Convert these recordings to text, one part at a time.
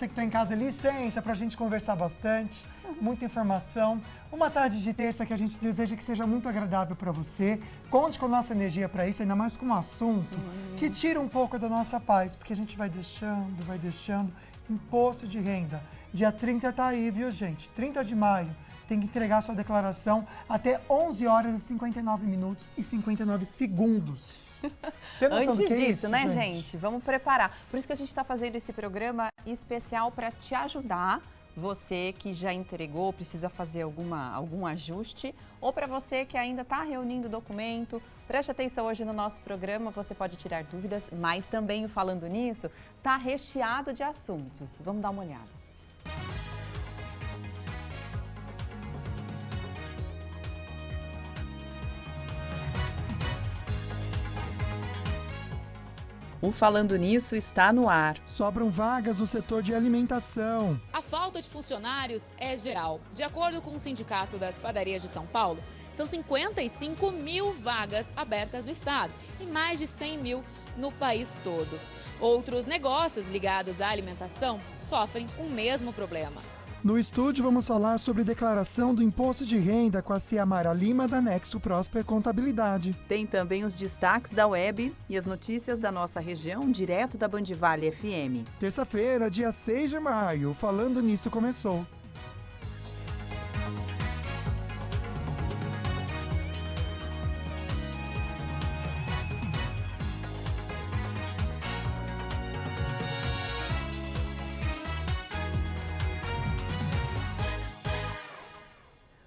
você que está em casa, licença para a gente conversar bastante, muita informação. Uma tarde de terça que a gente deseja que seja muito agradável para você. Conte com a nossa energia para isso, ainda mais com um assunto que tira um pouco da nossa paz, porque a gente vai deixando. Imposto de renda. Dia 30 tá aí, viu, gente? 30 de maio. Tem que entregar sua declaração até 11 horas e 59 minutos e 59 segundos. Tem noção Antes do que é disso, isso, né, gente? Vamos preparar. Por isso que a gente está fazendo esse programa especial para te ajudar. Você que já entregou, precisa fazer algum ajuste, ou para você que ainda está reunindo documento, preste atenção hoje no nosso programa, você pode tirar dúvidas, mas também, falando nisso, está recheado de assuntos. Vamos dar uma olhada. O Falando Nisso está no ar. Sobram vagas no setor de alimentação. A falta de funcionários é geral. De acordo com o Sindicato das Padarias de São Paulo, são 55 mil vagas abertas no estado e mais de 100 mil no país todo. Outros negócios ligados à alimentação sofrem o mesmo problema. No estúdio, vamos falar sobre declaração do imposto de renda com a Ciamara Lima, da Nexo Prosper Contabilidade. Tem também os destaques da web e as notícias da nossa região, direto da Band Vale FM. Terça-feira, dia 6 de maio, Falando Nisso começou.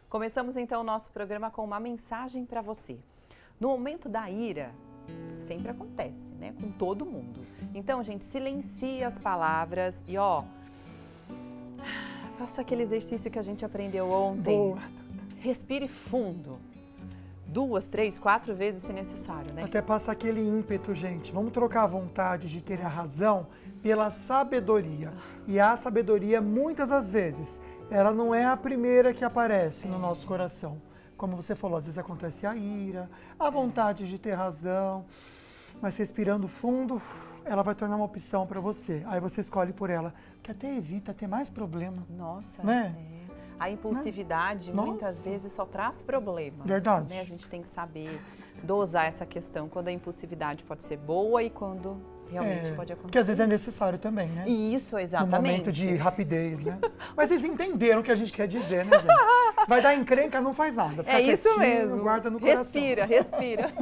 Começamos então o nosso programa com uma mensagem para você. No momento da ira, sempre acontece, né? Com todo mundo. Então, gente, silencie as palavras e faça aquele exercício que a gente aprendeu ontem. Boa. Respire fundo. 2, 3, 4 vezes se necessário, né? Até passa aquele ímpeto, gente. Vamos trocar a vontade de ter a razão pela sabedoria. E a sabedoria, muitas das vezes, ela não é a primeira que aparece no nosso coração. Como você falou, às vezes acontece a ira, a vontade de ter razão, mas respirando fundo, ela vai tornar uma opção para você. Aí você escolhe por ela, que até evita ter mais problema. Nossa, né? A impulsividade muitas vezes só traz problemas. Verdade. Né? A gente tem que saber dosar essa questão, quando a impulsividade pode ser boa e quando realmente pode acontecer. Que às vezes é necessário também, né? Isso, exatamente. No momento de rapidez, né? Mas vocês entenderam o que a gente quer dizer, né, gente? Vai dar encrenca, não faz nada. Fica isso mesmo. Guarda no coração. Respira.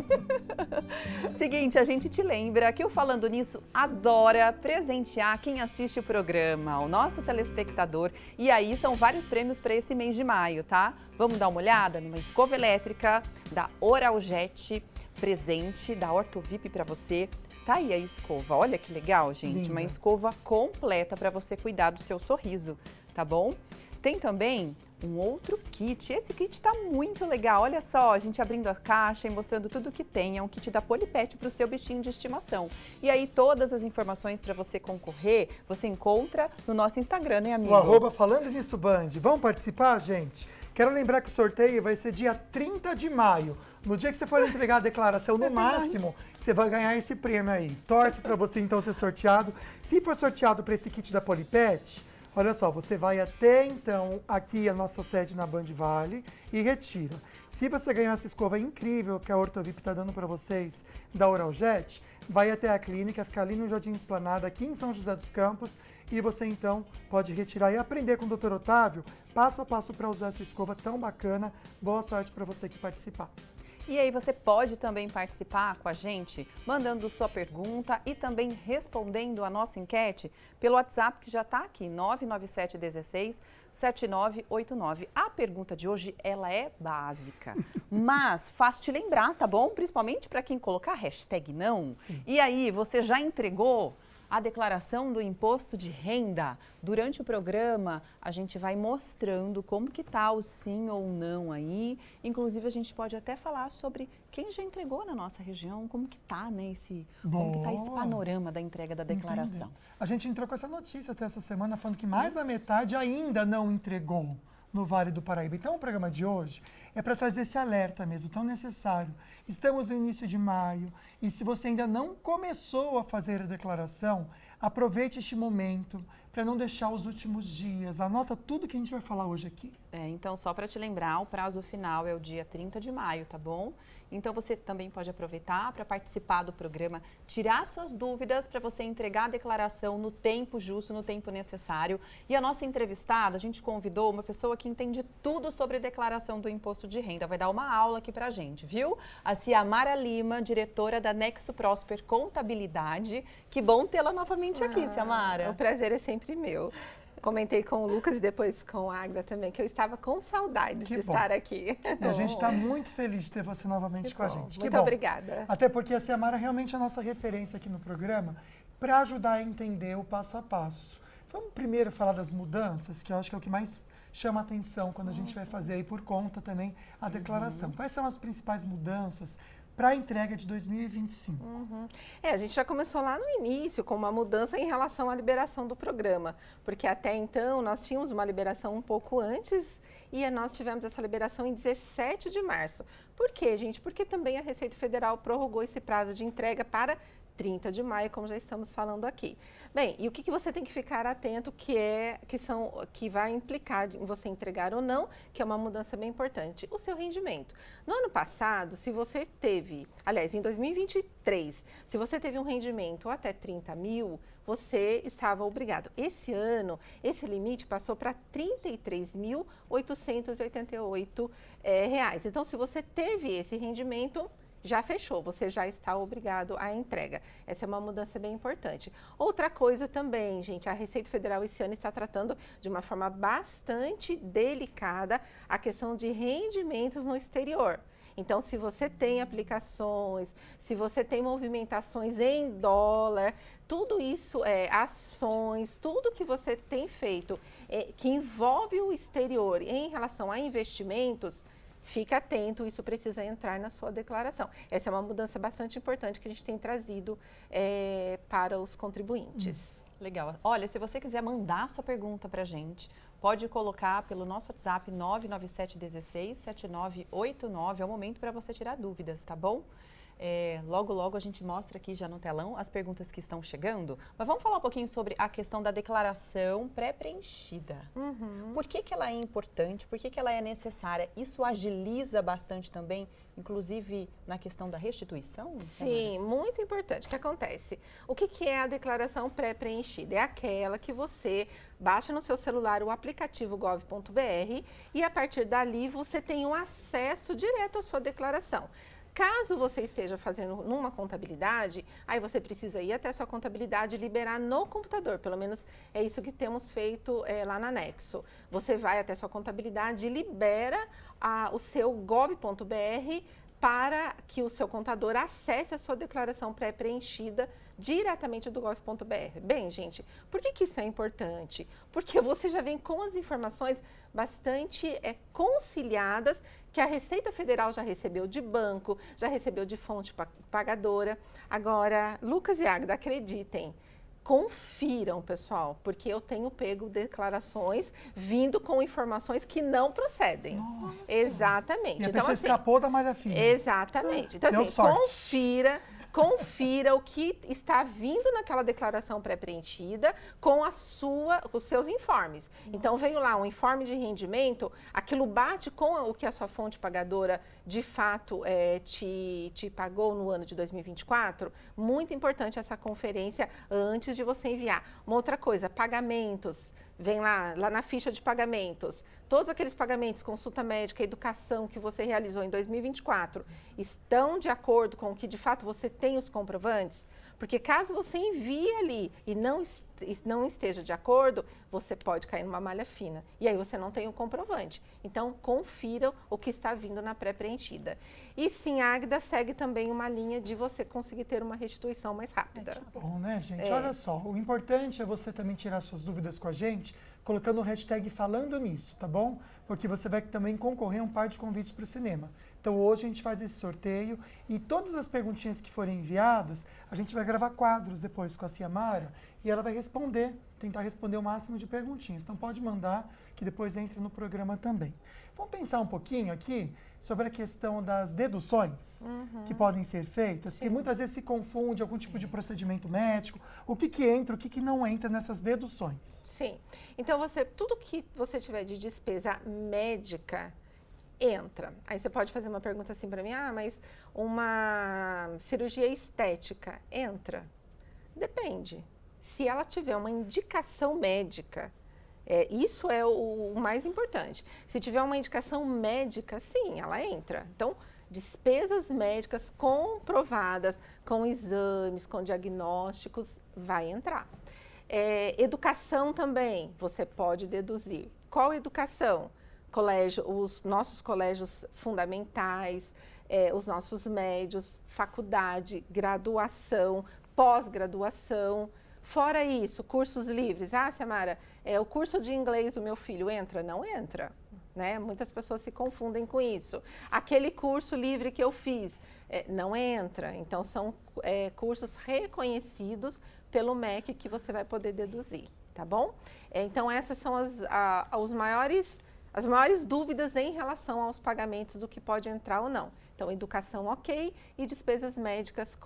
Seguinte, a gente te lembra que o Falando Nisso adora presentear quem assiste o programa, o nosso telespectador. E aí são vários prêmios para esse mês de maio, tá? Vamos dar uma olhada numa escova elétrica da Oraljet, presente da Ortovip para você. Tá aí a escova, olha que legal, gente, Linda. uma escova completa para você cuidar do seu sorriso, tá bom? Tem também um outro kit, esse kit tá muito legal, olha só, a gente abrindo a caixa e mostrando tudo que tem, é um kit da Polipet para o seu bichinho de estimação. E aí todas as informações para você concorrer, você encontra no nosso Instagram, né, amigo? O @ Falando Nisso Band. Vamos participar, gente? Quero lembrar que o sorteio vai ser dia 30 de maio. No dia que você for entregar a declaração, no máximo, você vai ganhar esse prêmio aí. Torce para você, então, ser sorteado. Se for sorteado para esse kit da Polipet, olha só, você vai até, então, aqui a nossa sede na Band Vale e retira. Se você ganhar essa escova incrível que a Ortovip está dando para vocês, da Oraljet, vai até a clínica, fica ali no Jardim Esplanada, aqui em São José dos Campos, e você, então, pode retirar e aprender com o Dr. Otávio, passo a passo para usar essa escova tão bacana. Boa sorte para você que participar. E aí você pode também participar com a gente, mandando sua pergunta e também respondendo a nossa enquete pelo WhatsApp que já está aqui, 99716-7989. A pergunta de hoje, ela é básica, mas fácil te lembrar, tá bom? Principalmente para quem colocar hashtag não. Sim. E aí, você já entregou a declaração do imposto de renda? Durante o programa, a gente vai mostrando como que tá o sim ou não aí. Inclusive, a gente pode até falar sobre quem já entregou na nossa região, como que tá, né, como que tá esse panorama da entrega da declaração. Entendi. A gente entrou com essa notícia até essa semana, falando que mais da metade ainda não entregou no Vale do Paraíba. Então, o programa de hoje é para trazer esse alerta mesmo, tão necessário. Estamos no início de maio e se você ainda não começou a fazer a declaração, aproveite este momento para não deixar os últimos dias. Anota tudo que a gente vai falar hoje aqui. Então, só para te lembrar, o prazo final é o dia 30 de maio, tá bom? Então, você também pode aproveitar para participar do programa, tirar suas dúvidas para você entregar a declaração no tempo justo, no tempo necessário. E a nossa entrevistada, a gente convidou uma pessoa que entende tudo sobre declaração do imposto de renda. Vai dar uma aula aqui para a gente, viu? A Ciamara Lima, diretora da Nexo Prosper Contabilidade. Que bom tê-la novamente aqui, Ciamara. O prazer é sempre meu. Comentei com o Lucas e depois com a Águida também, que eu estava com saudades de estar aqui. E a gente está muito feliz de ter você novamente com a gente. Muito obrigada. Até porque a Ciamara realmente é a nossa referência aqui no programa para ajudar a entender o passo a passo. Vamos primeiro falar das mudanças, que eu acho que é o que mais chama a atenção quando a gente vai fazer aí por conta também a declaração. Quais são as principais mudanças para a entrega de 2025? A gente já começou lá no início com uma mudança em relação à liberação do programa, porque até então nós tínhamos uma liberação um pouco antes e nós tivemos essa liberação em 17 de março. Por quê, gente? Porque também a Receita Federal prorrogou esse prazo de entrega para 30 de maio, como já estamos falando aqui. Bem, e o que você tem que ficar atento que vai implicar em você entregar ou não, que é uma mudança bem importante, o seu rendimento. No ano passado, se você teve, aliás, em 2023, se você teve um rendimento até 30 mil, você estava obrigado. Esse ano, esse limite passou para R$ 33.888. Então, se você teve esse rendimento, já fechou, você já está obrigado à entrega. Essa é uma mudança bem importante. Outra coisa também, gente, a Receita Federal esse ano está tratando de uma forma bastante delicada a questão de rendimentos no exterior. Então, se você tem aplicações, se você tem movimentações em dólar, tudo isso, ações, tudo que você tem feito que envolve o exterior em relação a investimentos, fica atento, isso precisa entrar na sua declaração. Essa é uma mudança bastante importante que a gente tem trazido para os contribuintes. Legal. Olha, se você quiser mandar sua pergunta para a gente, pode colocar pelo nosso WhatsApp 997167989. É o momento para você tirar dúvidas, tá bom? Logo a gente mostra aqui já no telão as perguntas que estão chegando. Mas vamos falar um pouquinho sobre a questão da declaração pré-preenchida. Por que ela é importante? Por que ela é necessária? Isso agiliza bastante também, inclusive na questão da restituição? Sim, muito importante. O que acontece? O que é a declaração pré-preenchida? É aquela que você baixa no seu celular o aplicativo gov.br e a partir dali você tem um acesso direto à sua declaração. Caso você esteja fazendo numa contabilidade, aí você precisa ir até a sua contabilidade e liberar no computador. Pelo menos é isso que temos feito lá na Nexo. Você vai até a sua contabilidade e libera o seu gov.br para que o seu contador acesse a sua declaração pré-preenchida diretamente do gov.br. Bem, gente, por que isso é importante? Porque você já vem com as informações bastante conciliadas que a Receita Federal já recebeu de banco, já recebeu de fonte pagadora. Agora, Lucas e Águida, acreditem, confiram, pessoal, porque eu tenho pego declarações vindo com informações que não procedem. Nossa. Exatamente. E a pessoa escapou da malha fina. Exatamente. Então, assim, confira o que está vindo naquela declaração pré-preenchida com os seus informes. Então, veio lá um informe de rendimento, aquilo bate com o que a sua fonte pagadora de fato te pagou no ano de 2024. Muito importante essa conferência antes de você enviar. Uma outra coisa, pagamentos. Vem lá na ficha de pagamentos, todos aqueles pagamentos, consulta médica, educação que você realizou em 2024, estão de acordo com o que de fato você tem os comprovantes? Porque caso você envie ali e não esteja de acordo, você pode cair numa malha fina. E aí você não tem o comprovante. Então, confiram o que está vindo na pré-preenchida. E sim, a Águida segue também uma linha de você conseguir ter uma restituição mais rápida. Bom, né, gente? Olha só, o importante é você também tirar suas dúvidas com a gente, colocando o hashtag falando nisso, tá bom? Porque você vai também concorrer a um par de convites para o cinema. Então hoje a gente faz esse sorteio e todas as perguntinhas que forem enviadas, a gente vai gravar quadros depois com a Ciamara e ela vai tentar responder o máximo de perguntinhas. Então pode mandar, que depois entra no programa também. Vamos pensar um pouquinho aqui sobre a questão das deduções que podem ser feitas, porque muitas vezes se confunde algum tipo de procedimento médico, o que entra, o que não entra nessas deduções. Sim. Então, tudo que você tiver de despesa médica, entra. Aí você pode fazer uma pergunta assim para mim, mas uma cirurgia estética entra? Depende. Se ela tiver uma indicação médica, isso é o mais importante. Se tiver uma indicação médica, sim, ela entra. Então, despesas médicas comprovadas, com exames, com diagnósticos, vai entrar. Educação também, você pode deduzir. Qual educação? Os nossos colégios fundamentais, os nossos médios, faculdade, graduação, pós-graduação. Fora isso, cursos livres. Samara, o curso de inglês do meu filho entra? Não entra, né? Muitas pessoas se confundem com isso. Aquele curso livre que eu fiz, não entra. Então, são cursos reconhecidos pelo MEC que você vai poder deduzir, tá bom? Então, essas são as maiores dúvidas em relação aos pagamentos, do que pode entrar ou não. Então, educação ok e despesas médicas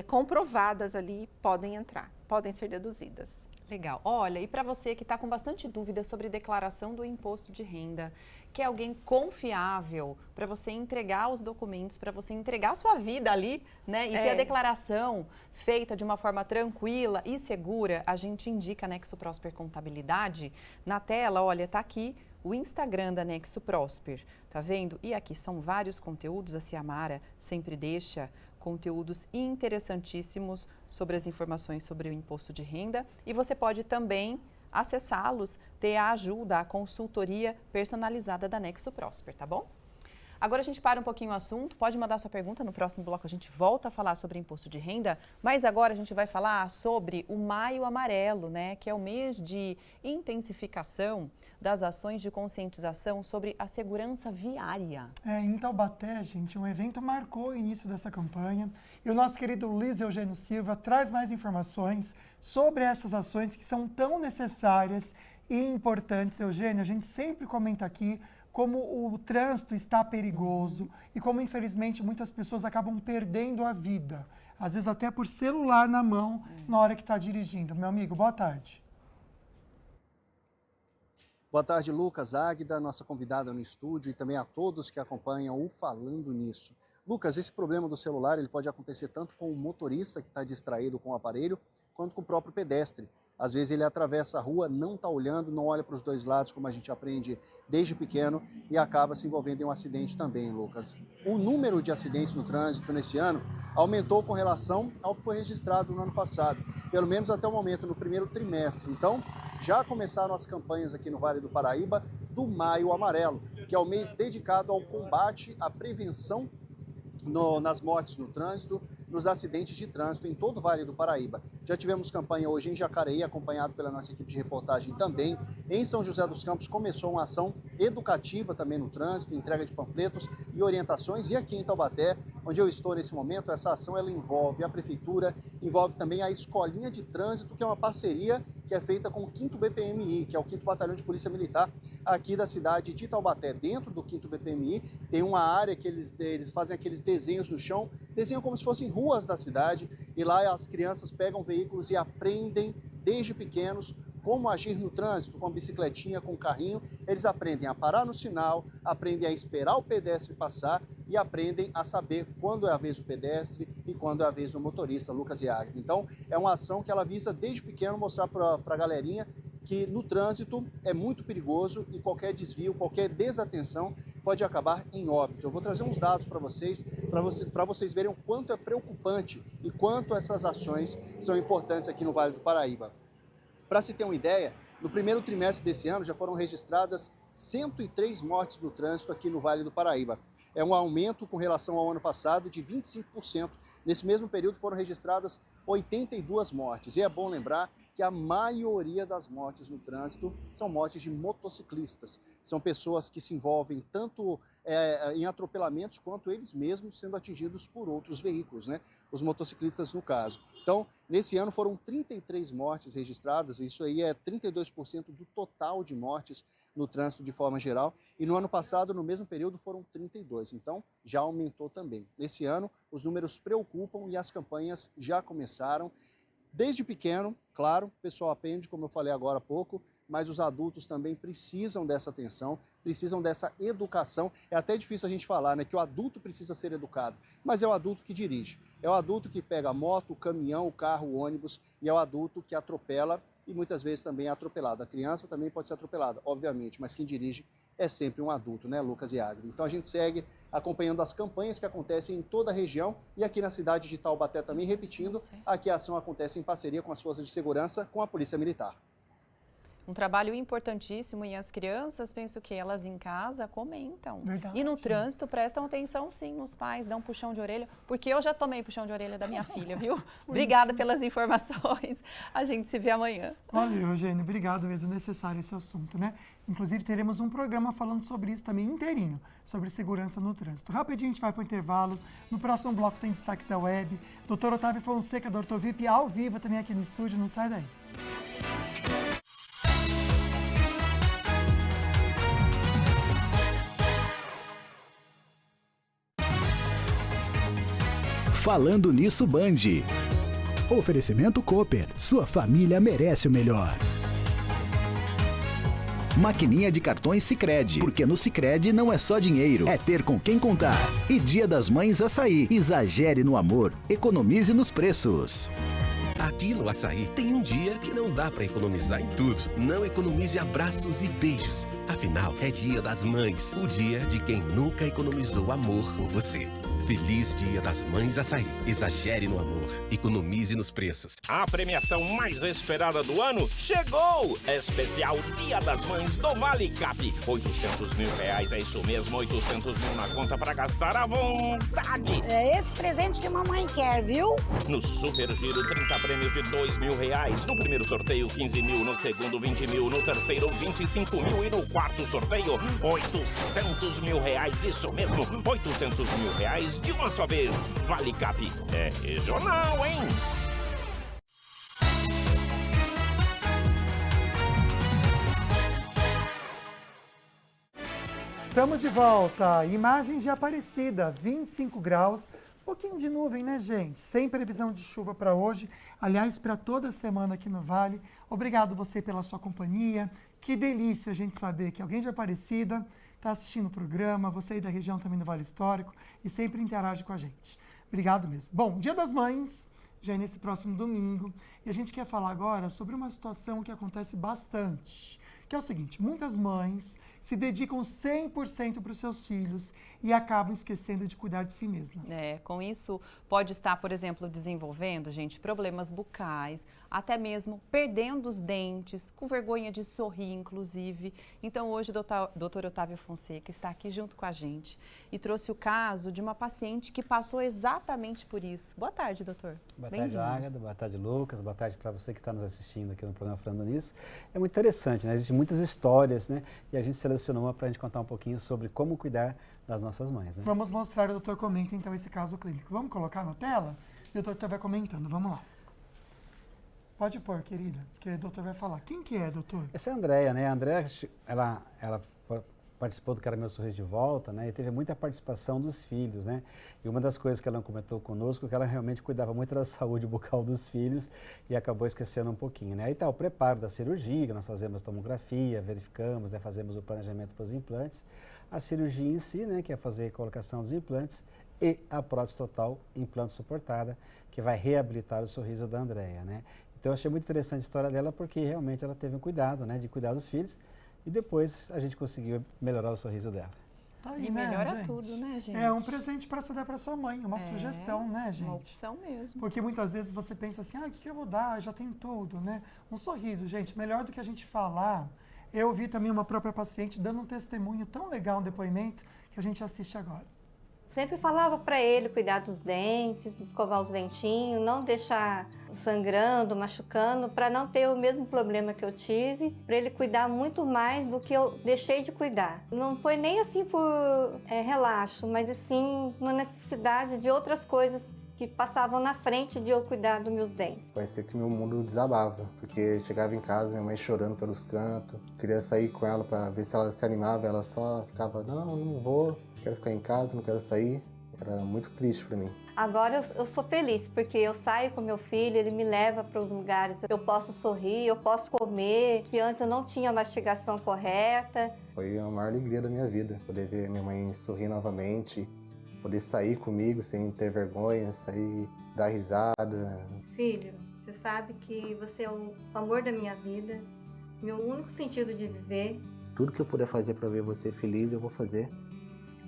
comprovadas ali podem entrar, podem ser deduzidas. Legal. Olha, e para você que está com bastante dúvida sobre declaração do imposto de renda, que é alguém confiável para você entregar os documentos, para você entregar a sua vida ali, né? E ter a declaração feita de uma forma tranquila e segura, a gente indica a Nexo Prosper Contabilidade. Na tela, olha, tá aqui o Instagram da Nexo Prosper, tá vendo? E aqui são vários conteúdos, a Ciamara sempre deixa conteúdos interessantíssimos sobre as informações sobre o imposto de renda, e você pode também acessá-los, ter a ajuda, a consultoria personalizada da Nexo Prosper, tá bom? Agora a gente para um pouquinho o assunto, pode mandar sua pergunta, no próximo bloco a gente volta a falar sobre imposto de renda, mas agora a gente vai falar sobre o Maio Amarelo, né, que é o mês de intensificação das ações de conscientização sobre a segurança viária. Em Taubaté, gente, um evento marcou o início dessa campanha e o nosso querido Luiz Eugênio Silva traz mais informações sobre essas ações que são tão necessárias e importantes. Eugênio, a gente sempre comenta aqui como o trânsito está perigoso e como, infelizmente, muitas pessoas acabam perdendo a vida, às vezes até por celular na mão na hora que está dirigindo. Meu amigo, boa tarde. Boa tarde, Lucas, Águida, nossa convidada no estúdio, e também a todos que acompanham o Falando Nisso. Lucas, esse problema do celular ele pode acontecer tanto com o motorista que está distraído com o aparelho, quanto com o próprio pedestre. Às vezes ele atravessa a rua, não está olhando, não olha para os dois lados, como a gente aprende desde pequeno, e acaba se envolvendo em um acidente também, Lucas. O número de acidentes no trânsito nesse ano aumentou com relação ao que foi registrado no ano passado, pelo menos até o momento, no primeiro trimestre. Então, já começaram as campanhas aqui no Vale do Paraíba do Maio Amarelo, que é o mês dedicado ao combate, à prevenção nas mortes no trânsito, nos acidentes de trânsito em todo o Vale do Paraíba. Já tivemos campanha hoje em Jacareí, acompanhado pela nossa equipe de reportagem também. Em São José dos Campos começou uma ação educativa também no trânsito, entrega de panfletos e orientações. E aqui em Taubaté, onde eu estou nesse momento, essa ação ela envolve a Prefeitura, envolve também a Escolinha de Trânsito, que é uma parceria que é feita com o 5º BPMI, que é o 5º Batalhão de Polícia Militar aqui da cidade de Taubaté. Dentro do 5º BPMI tem uma área que eles fazem aqueles desenhos no chão, desenham como se fossem ruas da cidade, e lá as crianças pegam veículos e aprendem desde pequenos como agir no trânsito, com a bicicletinha, com o carrinho. Eles aprendem a parar no sinal, aprendem a esperar o pedestre passar e aprendem a saber quando é a vez do pedestre e quando é a vez do motorista, Lucas e Águida. Então, é uma ação que ela visa desde pequeno mostrar para a galerinha que no trânsito é muito perigoso e qualquer desvio, qualquer desatenção pode acabar em óbito. Eu vou trazer uns dados para vocês verem o quanto é preocupante e quanto essas ações são importantes aqui no Vale do Paraíba. Para se ter uma ideia, no primeiro trimestre desse ano já foram registradas 103 mortes no trânsito aqui no Vale do Paraíba. É um aumento com relação ao ano passado de 25%. Nesse mesmo período foram registradas 82 mortes. E é bom lembrar que a maioria das mortes no trânsito são mortes de motociclistas. São pessoas que se envolvem tanto em atropelamentos quanto eles mesmos sendo atingidos por outros veículos, né? Os motociclistas no caso. Então, nesse ano foram 33 mortes registradas, isso aí é 32% do total de mortes no trânsito de forma geral, e no ano passado, no mesmo período, foram 32, então já aumentou também. Nesse ano, os números preocupam e as campanhas já começaram. Desde pequeno, claro, o pessoal aprende, como eu falei agora há pouco, mas os adultos também precisam dessa atenção, precisam dessa educação. É até difícil a gente falar, né, que o adulto precisa ser educado, mas é o adulto que dirige. É o adulto que pega a moto, o caminhão, o carro, o ônibus, e é o adulto que atropela e muitas vezes também é atropelado. A criança também pode ser atropelada, obviamente, mas quem dirige é sempre um adulto, né, Lucas e Agri? Então a gente segue acompanhando as campanhas que acontecem em toda a região e aqui na cidade de Taubaté também, repetindo, aqui a ação acontece em parceria com as forças de segurança, com a Polícia Militar. Um trabalho importantíssimo e as crianças, penso que elas em casa comentam. Verdade. E no trânsito prestam atenção sim nos pais, dão um puxão de orelha, porque eu já tomei puxão de orelha da minha filha, viu? Obrigada pelas informações. A gente se vê amanhã. Valeu, Eugênio. Obrigado mesmo. É necessário esse assunto, né? Inclusive, teremos um programa falando sobre isso também inteirinho, sobre segurança no trânsito. Rapidinho a gente vai para o intervalo. No próximo bloco tem destaques da web. Dr. Otávio Fonseca, da Ortovip, ao vivo também aqui no estúdio. Não sai daí. Falando Nisso Band. Oferecimento Cooper. Sua família merece o melhor. Maquininha de cartões Sicredi, porque no Sicredi não é só dinheiro, é ter com quem contar. E Dia das Mães Açaí. Exagere no amor, economize nos preços. Aqui no Açaí tem um dia que não dá para economizar em tudo. Não economize abraços e beijos. Afinal, é Dia das Mães, o dia de quem nunca economizou amor por você. Feliz Dia das Mães Açaí. Exagere no amor, economize nos preços. A premiação mais esperada do ano chegou! Especial Dia das Mães do Vale Cap. 800 mil reais, é isso mesmo, 800 mil na conta para gastar à vontade. É esse presente que a mamãe quer, viu? No Super Giro, 30 prêmios de 2 mil reais. No primeiro sorteio, 15 mil. No segundo, 20 mil. No terceiro, 25 mil. E no quarto sorteio, 800 mil reais. Isso mesmo, 800 mil reais de uma só vez. Vale Cap é regional, hein? Estamos de volta. Imagens de Aparecida, 25 graus. Um pouquinho de nuvem, né, gente? Sem previsão de chuva para hoje. Aliás, para toda semana aqui no Vale. Obrigado você pela sua companhia. Que delícia a gente saber que alguém de Aparecida está assistindo o programa, você aí da região também do Vale Histórico e sempre interage com a gente. Obrigado mesmo. Bom, Dia das Mães, já é nesse próximo domingo, e a gente quer falar agora sobre uma situação que acontece bastante, que é o seguinte: muitas mães se dedicam 100% para os seus filhos e acabam esquecendo de cuidar de si mesmas. Com isso pode estar, por exemplo, desenvolvendo, gente, problemas bucais, até mesmo perdendo os dentes, com vergonha de sorrir, inclusive. Então, hoje o Dr. Otávio Fonseca está aqui junto com a gente e trouxe o caso de uma paciente que passou exatamente por isso. Boa tarde, doutor. Boa tarde, Ágata. Boa tarde, Lucas. Boa tarde para você que está nos assistindo aqui no programa Falando Nisso. É muito interessante, né? Existem muitas histórias, né? E a gente selecionou uma para a gente contar um pouquinho sobre como cuidar das nossas mães, né? Vamos mostrar, o doutor comenta então esse caso clínico. Vamos colocar na tela? E o doutor vai comentando, vamos lá. Pode pôr, querida, que o doutor vai falar. Quem que é, doutor? Essa é a Andréia, né? A Andréia, ela participou do Quero Meu Sorriso de Volta, né? E teve muita participação dos filhos, né? E uma das coisas que ela comentou conosco é que ela realmente cuidava muito da saúde bucal dos filhos e acabou esquecendo um pouquinho, né? Aí tá o preparo da cirurgia, nós fazemos tomografia, verificamos, né? Fazemos o planejamento para os implantes. A cirurgia em si, né? Que é fazer a colocação dos implantes e a prótese total implante suportada, que vai reabilitar o sorriso da Andréia, né? Então eu achei muito interessante a história dela porque realmente ela teve um cuidado, né? De cuidar dos filhos. E depois a gente conseguiu melhorar o sorriso dela. Tá aí, e né, melhora gente? tudo, né, gente? É um presente para você dar para sua mãe, uma sugestão, né, gente? Uma opção mesmo. Porque muitas vezes você pensa assim, o que eu vou dar? Já tem tudo, né? Um sorriso, gente, melhor do que a gente falar. Eu vi também uma própria paciente dando um testemunho tão legal, um depoimento, que a gente assiste agora. Sempre falava para ele cuidar dos dentes, escovar os dentinhos, não deixar sangrando, machucando, para não ter o mesmo problema que eu tive, para ele cuidar muito mais do que eu deixei de cuidar. Não foi nem assim por relaxo, mas assim uma necessidade de outras coisas que que passavam na frente de eu cuidar dos meus dentes. Parecia que meu mundo desabava, porque chegava em casa, minha mãe chorando pelos cantos, queria sair com ela para ver se ela se animava, ela só ficava, não vou, quero ficar em casa, não quero sair. Era muito triste para mim. Agora eu sou feliz, porque eu saio com meu filho, ele me leva para os lugares, eu posso sorrir, eu posso comer, que antes eu não tinha a mastigação correta. Foi a maior alegria da minha vida, poder ver minha mãe sorrir novamente, poder sair comigo sem ter vergonha, sair, dar risada. Filho, você sabe que você é o amor da minha vida, meu único sentido de viver. Tudo que eu puder fazer para ver você feliz, eu vou fazer.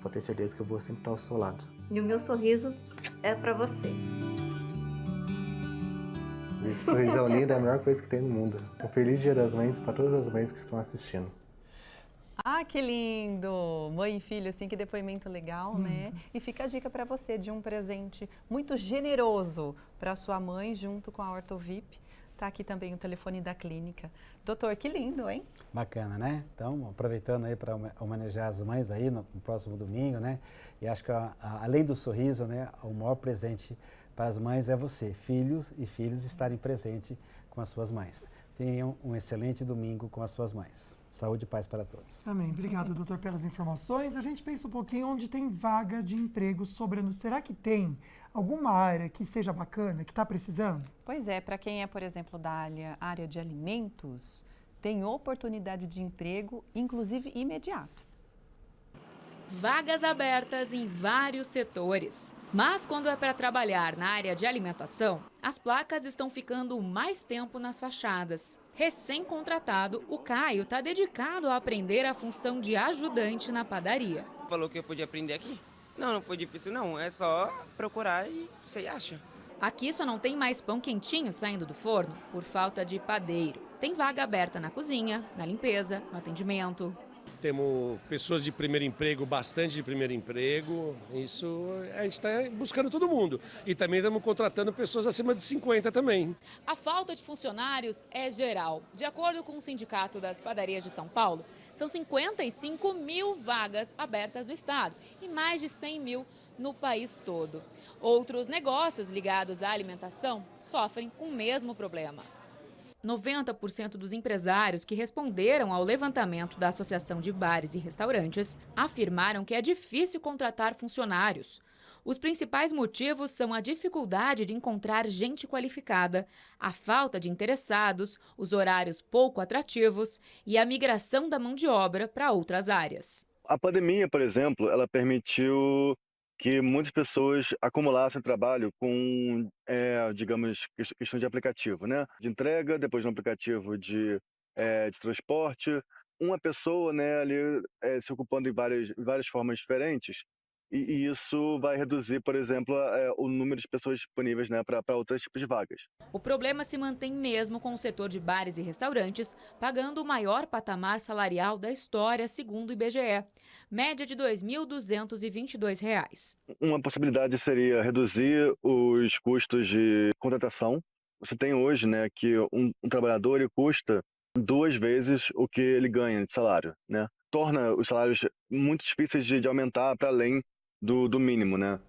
Pode ter certeza que eu vou sempre estar ao seu lado. E o meu sorriso é para você. Esse sorrisão lindo é a melhor coisa que tem no mundo. Um feliz Dia das Mães para todas as mães que estão assistindo. Ah, que lindo! Mãe e filho, assim, que depoimento legal, né? E fica a dica para você de um presente muito generoso para sua mãe junto com a Ortovip. Tá aqui também o telefone da clínica. Doutor, que lindo, hein? Bacana, né? Então, aproveitando aí para homenagear as mães aí no próximo domingo, né? E acho que além do sorriso, né? O maior presente para as mães é você, filhos e filhos, estarem presentes com as suas mães. Tenham um excelente domingo com as suas mães. Saúde e paz para todos. Amém. Obrigado, doutor, pelas informações. A gente pensa um pouquinho onde tem vaga de emprego sobrando. Será que tem alguma área que seja bacana, que está precisando? Pois é, para quem é, por exemplo, da área de alimentos, tem oportunidade de emprego, inclusive imediato. Vagas abertas em vários setores. Mas quando é para trabalhar na área de alimentação, as placas estão ficando mais tempo nas fachadas. Recém-contratado, o Caio está dedicado a aprender a função de ajudante na padaria. Falou que eu podia aprender aqui? Não foi difícil não, é só procurar e você acha. Aqui só não tem mais pão quentinho saindo do forno por falta de padeiro. Tem vaga aberta na cozinha, na limpeza, no atendimento. Temos pessoas de primeiro emprego, bastante de primeiro emprego. Isso a gente está buscando todo mundo. E também estamos contratando pessoas acima de 50 também. A falta de funcionários é geral. De acordo com o Sindicato das Padarias de São Paulo, são 55 mil vagas abertas no estado e mais de 100 mil no país todo. Outros negócios ligados à alimentação sofrem com o mesmo problema. 90% dos empresários que responderam ao levantamento da Associação de Bares e Restaurantes afirmaram que é difícil contratar funcionários. Os principais motivos são a dificuldade de encontrar gente qualificada, a falta de interessados, os horários pouco atrativos e a migração da mão de obra para outras áreas. A pandemia, por exemplo, ela permitiu que muitas pessoas acumulassem trabalho com, digamos, questão de aplicativo, né? De entrega, depois de um aplicativo de transporte. Uma pessoa, né, ali se ocupando em várias formas diferentes. E isso vai reduzir, por exemplo, o número de pessoas disponíveis, né, para outros tipos de vagas. O problema se mantém mesmo com o setor de bares e restaurantes, pagando o maior patamar salarial da história, segundo o IBGE, média de R$ 2.222. Uma possibilidade seria reduzir os custos de contratação. Você tem hoje, né, que um trabalhador ele custa 2 vezes o que ele ganha de salário, né? Torna os salários muito difíceis de aumentar para além do mínimo, né?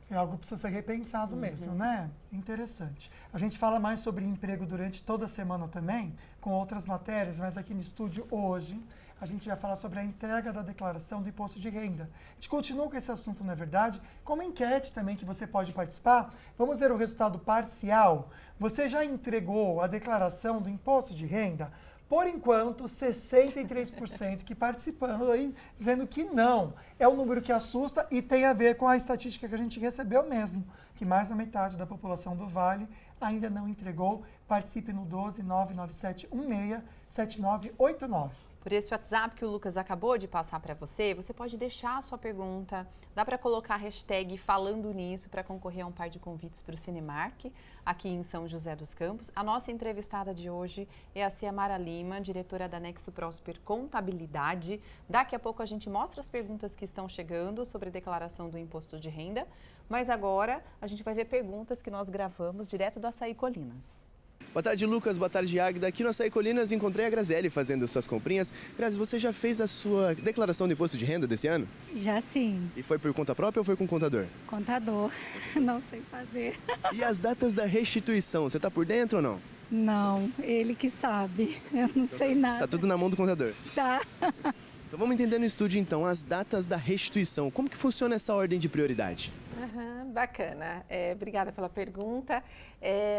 É algo que precisa ser repensado mesmo, né? Interessante. A gente fala mais sobre emprego durante toda a semana também, com outras matérias, mas aqui no estúdio hoje a gente vai falar sobre a entrega da declaração do imposto de renda. A gente continua com esse assunto, na verdade, com uma enquete também que você pode participar. Vamos ver o resultado parcial. Você já entregou a declaração do imposto de renda? Por enquanto, 63% que participando aí, dizendo que não. É um número que assusta e tem a ver com a estatística que a gente recebeu mesmo, que mais da metade da população do Vale ainda não entregou. Participe no 12 997 16 7989. Por esse WhatsApp que o Lucas acabou de passar para você, você pode deixar a sua pergunta. Dá para colocar a hashtag falando nisso para concorrer a um par de convites para o Cinemark, aqui em São José dos Campos. A nossa entrevistada de hoje é a Ciamara Lima, diretora da Nexo Prosper Contabilidade. Daqui a pouco a gente mostra as perguntas que estão chegando sobre a declaração do imposto de renda. Mas agora a gente vai ver perguntas que nós gravamos direto do Açaí Colinas. Boa tarde, Lucas. Boa tarde, Águida. Aqui no Açaí Colinas encontrei a Graziele fazendo suas comprinhas. Grazi, você já fez a sua declaração do imposto de renda desse ano? Já sim. E foi por conta própria ou foi com o contador? Contador. Não sei fazer. E as datas da restituição, você tá por dentro ou não? Não, ele que sabe. Eu não sei nada. Tá tudo na mão do contador. Tá. Então vamos entender no estúdio então as datas da restituição. Como que funciona essa ordem de prioridade? Bacana. Obrigada pela pergunta.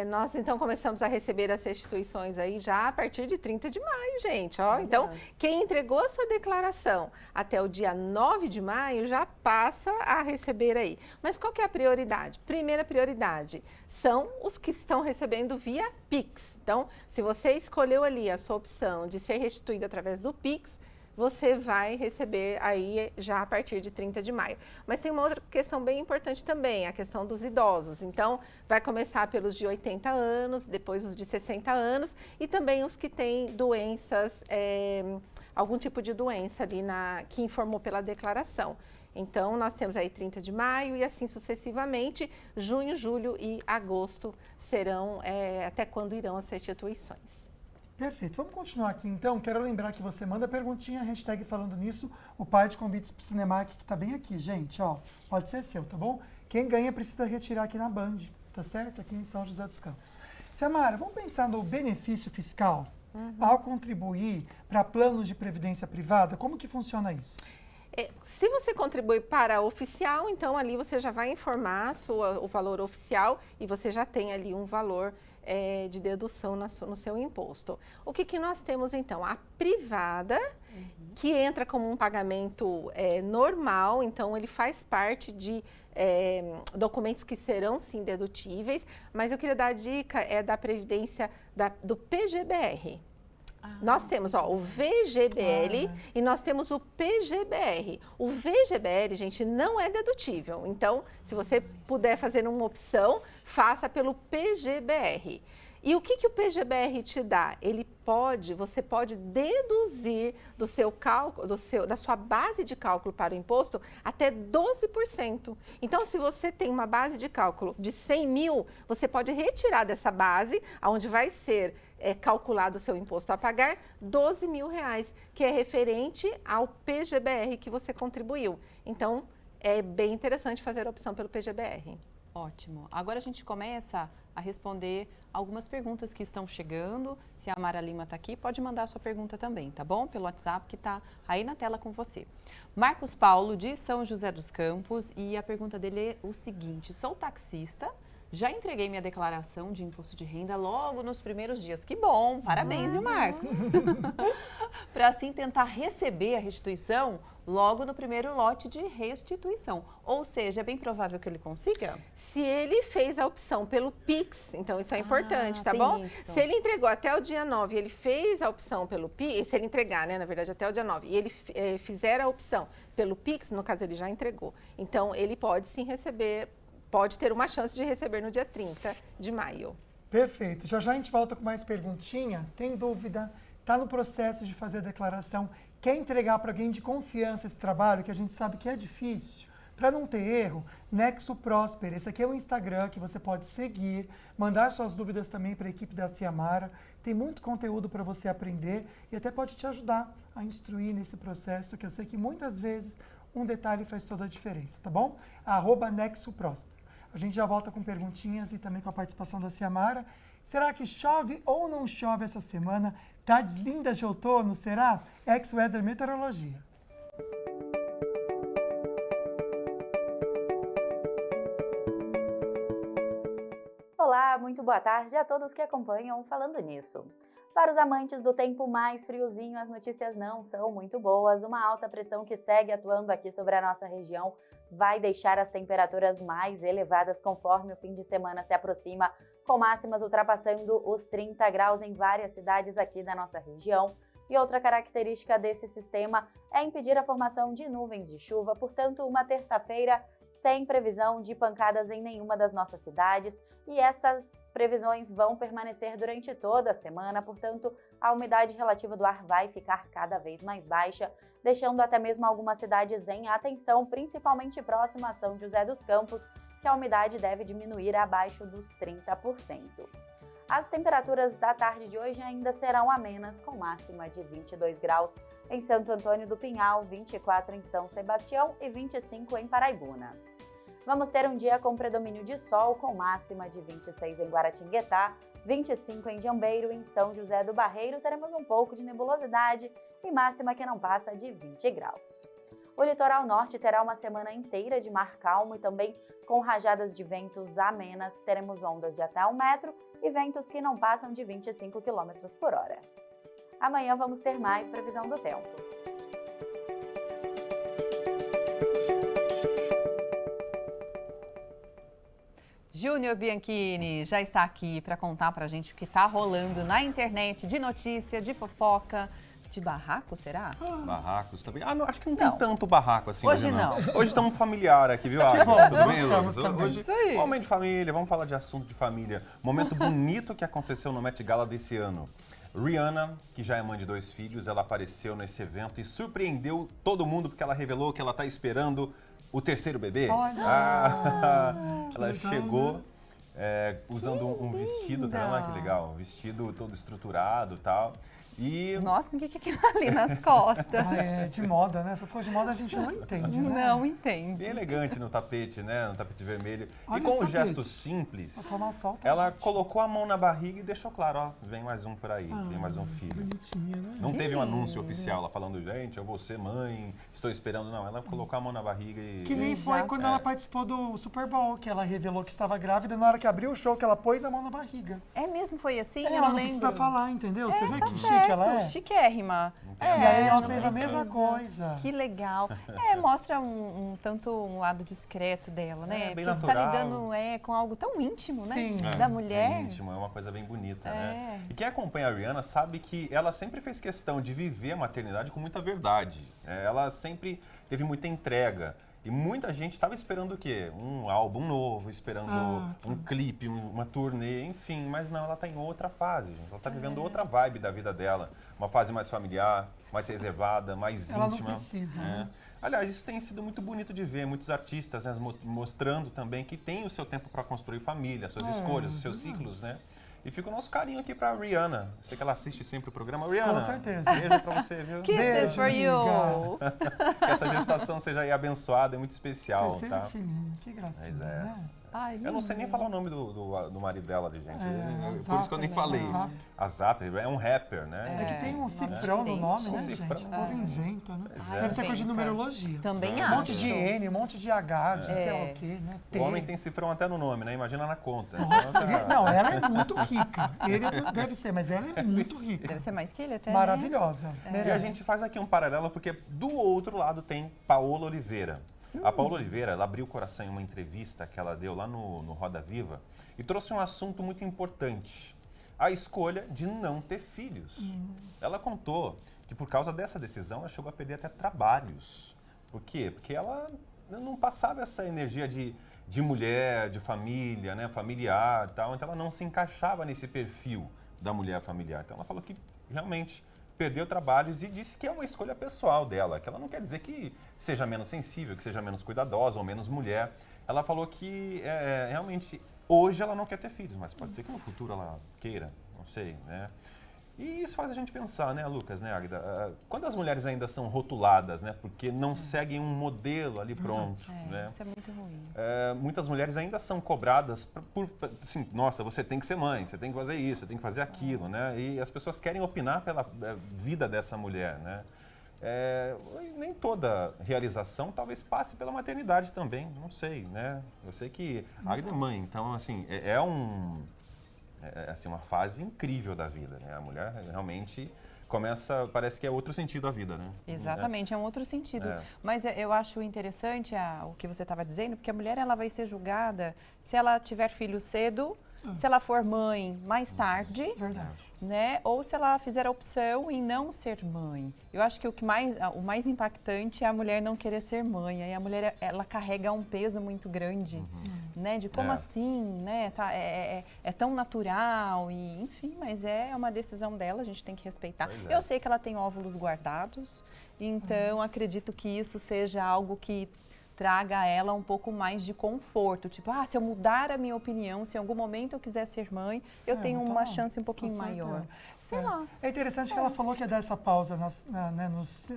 Nós, então, começamos a receber as restituições aí já a partir de 30 de maio, gente. Ó. Então, quem entregou a sua declaração até o dia 9 de maio já passa a receber aí. Mas qual que é a prioridade? Primeira prioridade são os que estão recebendo via Pix. Então, se você escolheu ali a sua opção de ser restituído através do Pix, você vai receber aí já a partir de 30 de maio. Mas tem uma outra questão bem importante também, a questão dos idosos. Então, vai começar pelos de 80 anos, depois os de 60 anos e também os que têm doenças, algum tipo de doença ali que informou pela declaração. Então, nós temos aí 30 de maio e assim sucessivamente, junho, julho e agosto serão até quando irão as restituições. Perfeito. Vamos continuar aqui, então. Quero lembrar que você manda perguntinha, hashtag falando nisso, o par de convites para o Cinemark, que está bem aqui, gente. Ó, pode ser seu, tá bom? Quem ganha precisa retirar aqui na Band, tá certo? Aqui em São José dos Campos. Ciamara, vamos pensar no benefício fiscal ao contribuir para planos de previdência privada? Como que funciona isso? Se você contribui para a oficial, então ali você já vai informar o valor oficial e você já tem ali um valor de dedução no seu imposto. O que nós temos então? A privada, que entra como um pagamento normal, então ele faz parte de documentos que serão sim dedutíveis, mas eu queria dar a dica da previdência do PGBR. Nós temos o VGBL e nós temos o PGBR. O VGBL, gente, não é dedutível. Então, se você puder fazer uma opção, faça pelo PGBR. E o que o PGBR te dá? Você pode deduzir do seu cálculo, da sua base de cálculo para o imposto até 12%. Então, se você tem uma base de cálculo de 100 mil, você pode retirar dessa base, onde vai ser calculado o seu imposto a pagar, 12 mil reais, que é referente ao PGBR que você contribuiu. Então, é bem interessante fazer a opção pelo PGBR. Ótimo. Agora a gente começa a responder algumas perguntas que estão chegando. Se a Mara Lima está aqui, pode mandar a sua pergunta também, tá bom? Pelo WhatsApp que está aí na tela com você. Marcos Paulo, de São José dos Campos, e a pergunta dele é o seguinte: sou taxista, já entreguei minha declaração de imposto de renda logo nos primeiros dias. Que bom! Parabéns, viu, Marcos? Para assim tentar receber a restituição logo no primeiro lote de restituição. Ou seja, é bem provável que ele consiga? Se ele fez a opção pelo Pix, então isso é importante, tá bom? Isso. Se ele entregou até o dia 9 e ele fez a opção pelo Pix, se ele entregar, né, na verdade, até o dia 9, e ele fizer a opção pelo Pix, no caso ele já entregou. Então, ele pode sim receber, pode ter uma chance de receber no dia 30 de maio. Perfeito. Já a gente volta com mais perguntinha. Tem dúvida? Está no processo de fazer a declaração? Quer entregar para alguém de confiança esse trabalho, que a gente sabe que é difícil? Para não ter erro, Nexo Prosper. Esse aqui é o Instagram que você pode seguir, mandar suas dúvidas também para a equipe da Ciamara. Tem muito conteúdo para você aprender e até pode te ajudar a instruir nesse processo, que eu sei que muitas vezes um detalhe faz toda a diferença, tá bom? @Nexo Prosper. A gente já volta com perguntinhas e também com a participação da Ciamara. Será que chove ou não chove essa semana? Tardes lindas de outono, será? Ex-Weather Meteorologia. Olá, muito boa tarde a todos que acompanham Falando Nisso. Para os amantes do tempo mais friozinho, as notícias não são muito boas. Uma alta pressão que segue atuando aqui sobre a nossa região vai deixar as temperaturas mais elevadas conforme o fim de semana se aproxima, com máximas ultrapassando os 30 graus em várias cidades aqui da nossa região. E outra característica desse sistema é impedir a formação de nuvens de chuva, portanto, uma terça-feira sem previsão de pancadas em nenhuma das nossas cidades, e essas previsões vão permanecer durante toda a semana, portanto, a umidade relativa do ar vai ficar cada vez mais baixa, deixando até mesmo algumas cidades em atenção, principalmente próximo a São José dos Campos, que a umidade deve diminuir abaixo dos 30%. As temperaturas da tarde de hoje ainda serão amenas, com máxima de 22 graus em Santo Antônio do Pinhal, 24 em São Sebastião e 25 em Paraibuna. Vamos ter um dia com predomínio de sol, com máxima de 26 em Guaratinguetá, 25 em Jambeiro e em São José do Barreiro teremos um pouco de nebulosidade e máxima que não passa de 20 graus. O litoral norte terá uma semana inteira de mar calmo e também com rajadas de ventos amenas, teremos ondas de até 1 metro e ventos que não passam de 25 km por hora. Amanhã vamos ter mais previsão do tempo. Júnior Bianchini já está aqui para contar para a gente o que está rolando na internet de notícia, de fofoca, de barraco, será? Barracos também. Não, acho que não tem tanto barraco assim hoje não. Hoje estamos familiar aqui, viu, Águida? Tudo bem, Lucas? Hoje, momento de família, vamos falar de assunto de família. Momento bonito que aconteceu no Met Gala desse ano. Rihanna, que já é mãe de 2 filhos, ela apareceu nesse evento e surpreendeu todo mundo porque ela revelou que ela está esperando o 3º bebê. Ela chegou usando um vestido, tá vendo? Que legal, um vestido todo estruturado e tal. E... Nossa, o que é aquilo ali nas costas? É de moda, né? Essas coisas de moda a gente não entende, né? Não entende. Bem elegante no tapete, né? No tapete vermelho. Olha e com um tapete. gesto simples, Sol, ela colocou a mão na barriga e deixou claro, ó, vem mais um por aí, vem mais um filho. Bonitinha, né? Não teve um anúncio oficial, ela falando, gente, eu vou ser mãe, estou esperando. Não, ela colocou a mão na barriga e... Que nem foi quando ela participou do Super Bowl, que ela revelou que estava grávida, na hora que abriu o show, que ela pôs a mão na barriga. É mesmo? Foi assim? Ela não precisa falar, entendeu? Você vê tá que certo, chique ela é? Chiquérrima. E aí ela não fez a precisa. mesma coisa. Que legal. Mostra um lado discreto dela, né? bem Porque você tá natural. lidando com algo tão íntimo, né? Sim. Da mulher. É íntimo, é uma coisa bem bonita, né? E quem acompanha a Rihanna sabe que ela sempre fez questão de viver a maternidade com muita verdade. Ela sempre teve muita entrega. E muita gente estava esperando o quê? Um álbum novo, esperando um clipe, uma turnê, enfim. Mas não, ela está em outra fase, gente. Ela está vivendo outra vibe da vida dela. Uma fase mais familiar, mais reservada, mais ela íntima. Não precisa, né? Aliás, isso tem sido muito bonito de ver. Muitos artistas, né, mostrando também que tem o seu tempo para construir família, suas escolhas, os seus ciclos, né? E fica o nosso carinho aqui pra Rihanna. Sei que ela assiste sempre o programa. Rihanna, com certeza. Beijo pra você, viu? Kisses for you. Que essa gestação seja aí abençoada, é muito especial, Terceiro tá? filhinho, que gracinha, Mas né? Ai, eu não sei nem falar o nome do marido dela, gente. Por Zap, isso que eu nem né? falei. A Zap é um rapper, né? É que tem um cifrão no nome, né, cifrão. gente? O povo inventa, né? Pois é. Deve ser coisa de numerologia. Também Um acho. monte de N, um monte de H, de sei lá o quê, né? O homem tem cifrão até no nome, né? Imagina na conta. Nossa, não, ela é muito rica. Ele deve ser, mas ela é muito rica. Deve ser mais que ele até, Maravilhosa. Né? E a gente faz aqui um paralelo porque do outro lado tem Paola Oliveira. A Paola Oliveira, ela abriu o coração em uma entrevista que ela deu lá no Roda Viva e trouxe um assunto muito importante, a escolha de não ter filhos. Ela contou que por causa dessa decisão ela chegou a perder até trabalhos. Por quê? Porque ela não passava essa energia de mulher, de família, né, familiar e tal, então ela não se encaixava nesse perfil da mulher familiar. Então ela falou que realmente perdeu trabalhos e disse que é uma escolha pessoal dela, que ela não quer dizer que seja menos sensível, que seja menos cuidadosa ou menos mulher. Ela falou que realmente hoje ela não quer ter filhos, mas pode ser que no futuro ela queira, não sei, né? E isso faz a gente pensar, né, Lucas, né, Águida? Quando as mulheres ainda são rotuladas, né, porque não seguem um modelo ali pronto, né? Isso é muito ruim. Muitas mulheres ainda são cobradas por assim, nossa, você tem que ser mãe, você tem que fazer isso, você tem que fazer aquilo, né? E as pessoas querem opinar pela vida dessa mulher, né? Nem toda realização talvez passe pela maternidade também, não sei, né? Eu sei que a Águida é mãe, então, assim, assim, uma fase incrível da vida, né? A mulher realmente começa, parece que é outro sentido da vida, né? Exatamente, é um outro sentido. Mas eu acho interessante o que você estava dizendo, porque a mulher ela vai ser julgada se ela tiver filho cedo, se ela for mãe mais tarde, né? Ou se ela fizer a opção em não ser mãe. Eu acho que o mais impactante é a mulher não querer ser mãe. Aí a mulher ela carrega um peso muito grande, né? De como assim, né? É tão natural e enfim, mas é uma decisão dela, a gente tem que respeitar. Eu sei que ela tem óvulos guardados, então acredito que isso seja algo que traga a ela um pouco mais de conforto. Tipo, se eu mudar a minha opinião, se em algum momento eu quiser ser mãe, eu tenho uma chance um pouquinho maior. Sei lá. É interessante que ela falou que ia dar essa pausa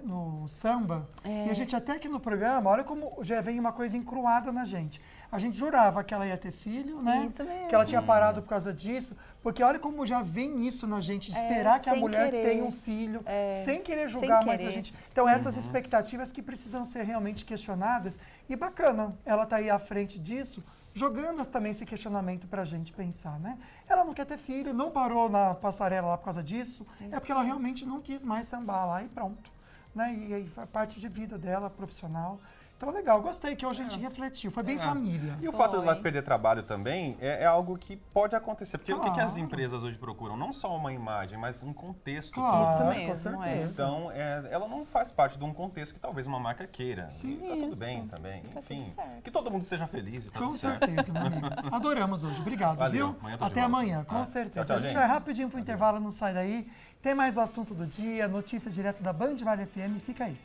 no samba. E a gente até aqui no programa, olha como já vem uma coisa encruada na gente. A gente jurava que ela ia ter filho, né? Isso mesmo. Que ela tinha parado por causa disso. Porque olha como já vem isso na gente, esperar que a mulher tenha um filho, sem querer julgar mais a gente. Então essas expectativas que precisam ser realmente questionadas. E bacana, ela tá aí à frente disso, jogando também esse questionamento pra gente pensar, né? Ela não quer ter filho, não parou na passarela lá por causa disso, é porque ela realmente não quis mais sambar lá e pronto. Né? E aí foi parte de vida dela, profissional. Então, legal, gostei que hoje a gente refletiu, foi bem família. E o fato de ela perder trabalho também é algo que pode acontecer, porque o que as empresas hoje procuram? Não só uma imagem, mas um contexto. Isso mesmo, Então, ela não faz parte de um contexto que talvez uma marca queira. Sim, e tá tudo bem também, enfim. Que todo mundo seja feliz e tá tudo certo. Com certeza, meu amigo. Adoramos hoje, obrigado, Valeu. viu? Até amanhã, com certeza. Tchau, a gente vai rapidinho pro intervalo, não sai daí. Tem mais o assunto do dia, notícia direto da Band Vale FM, fica aí.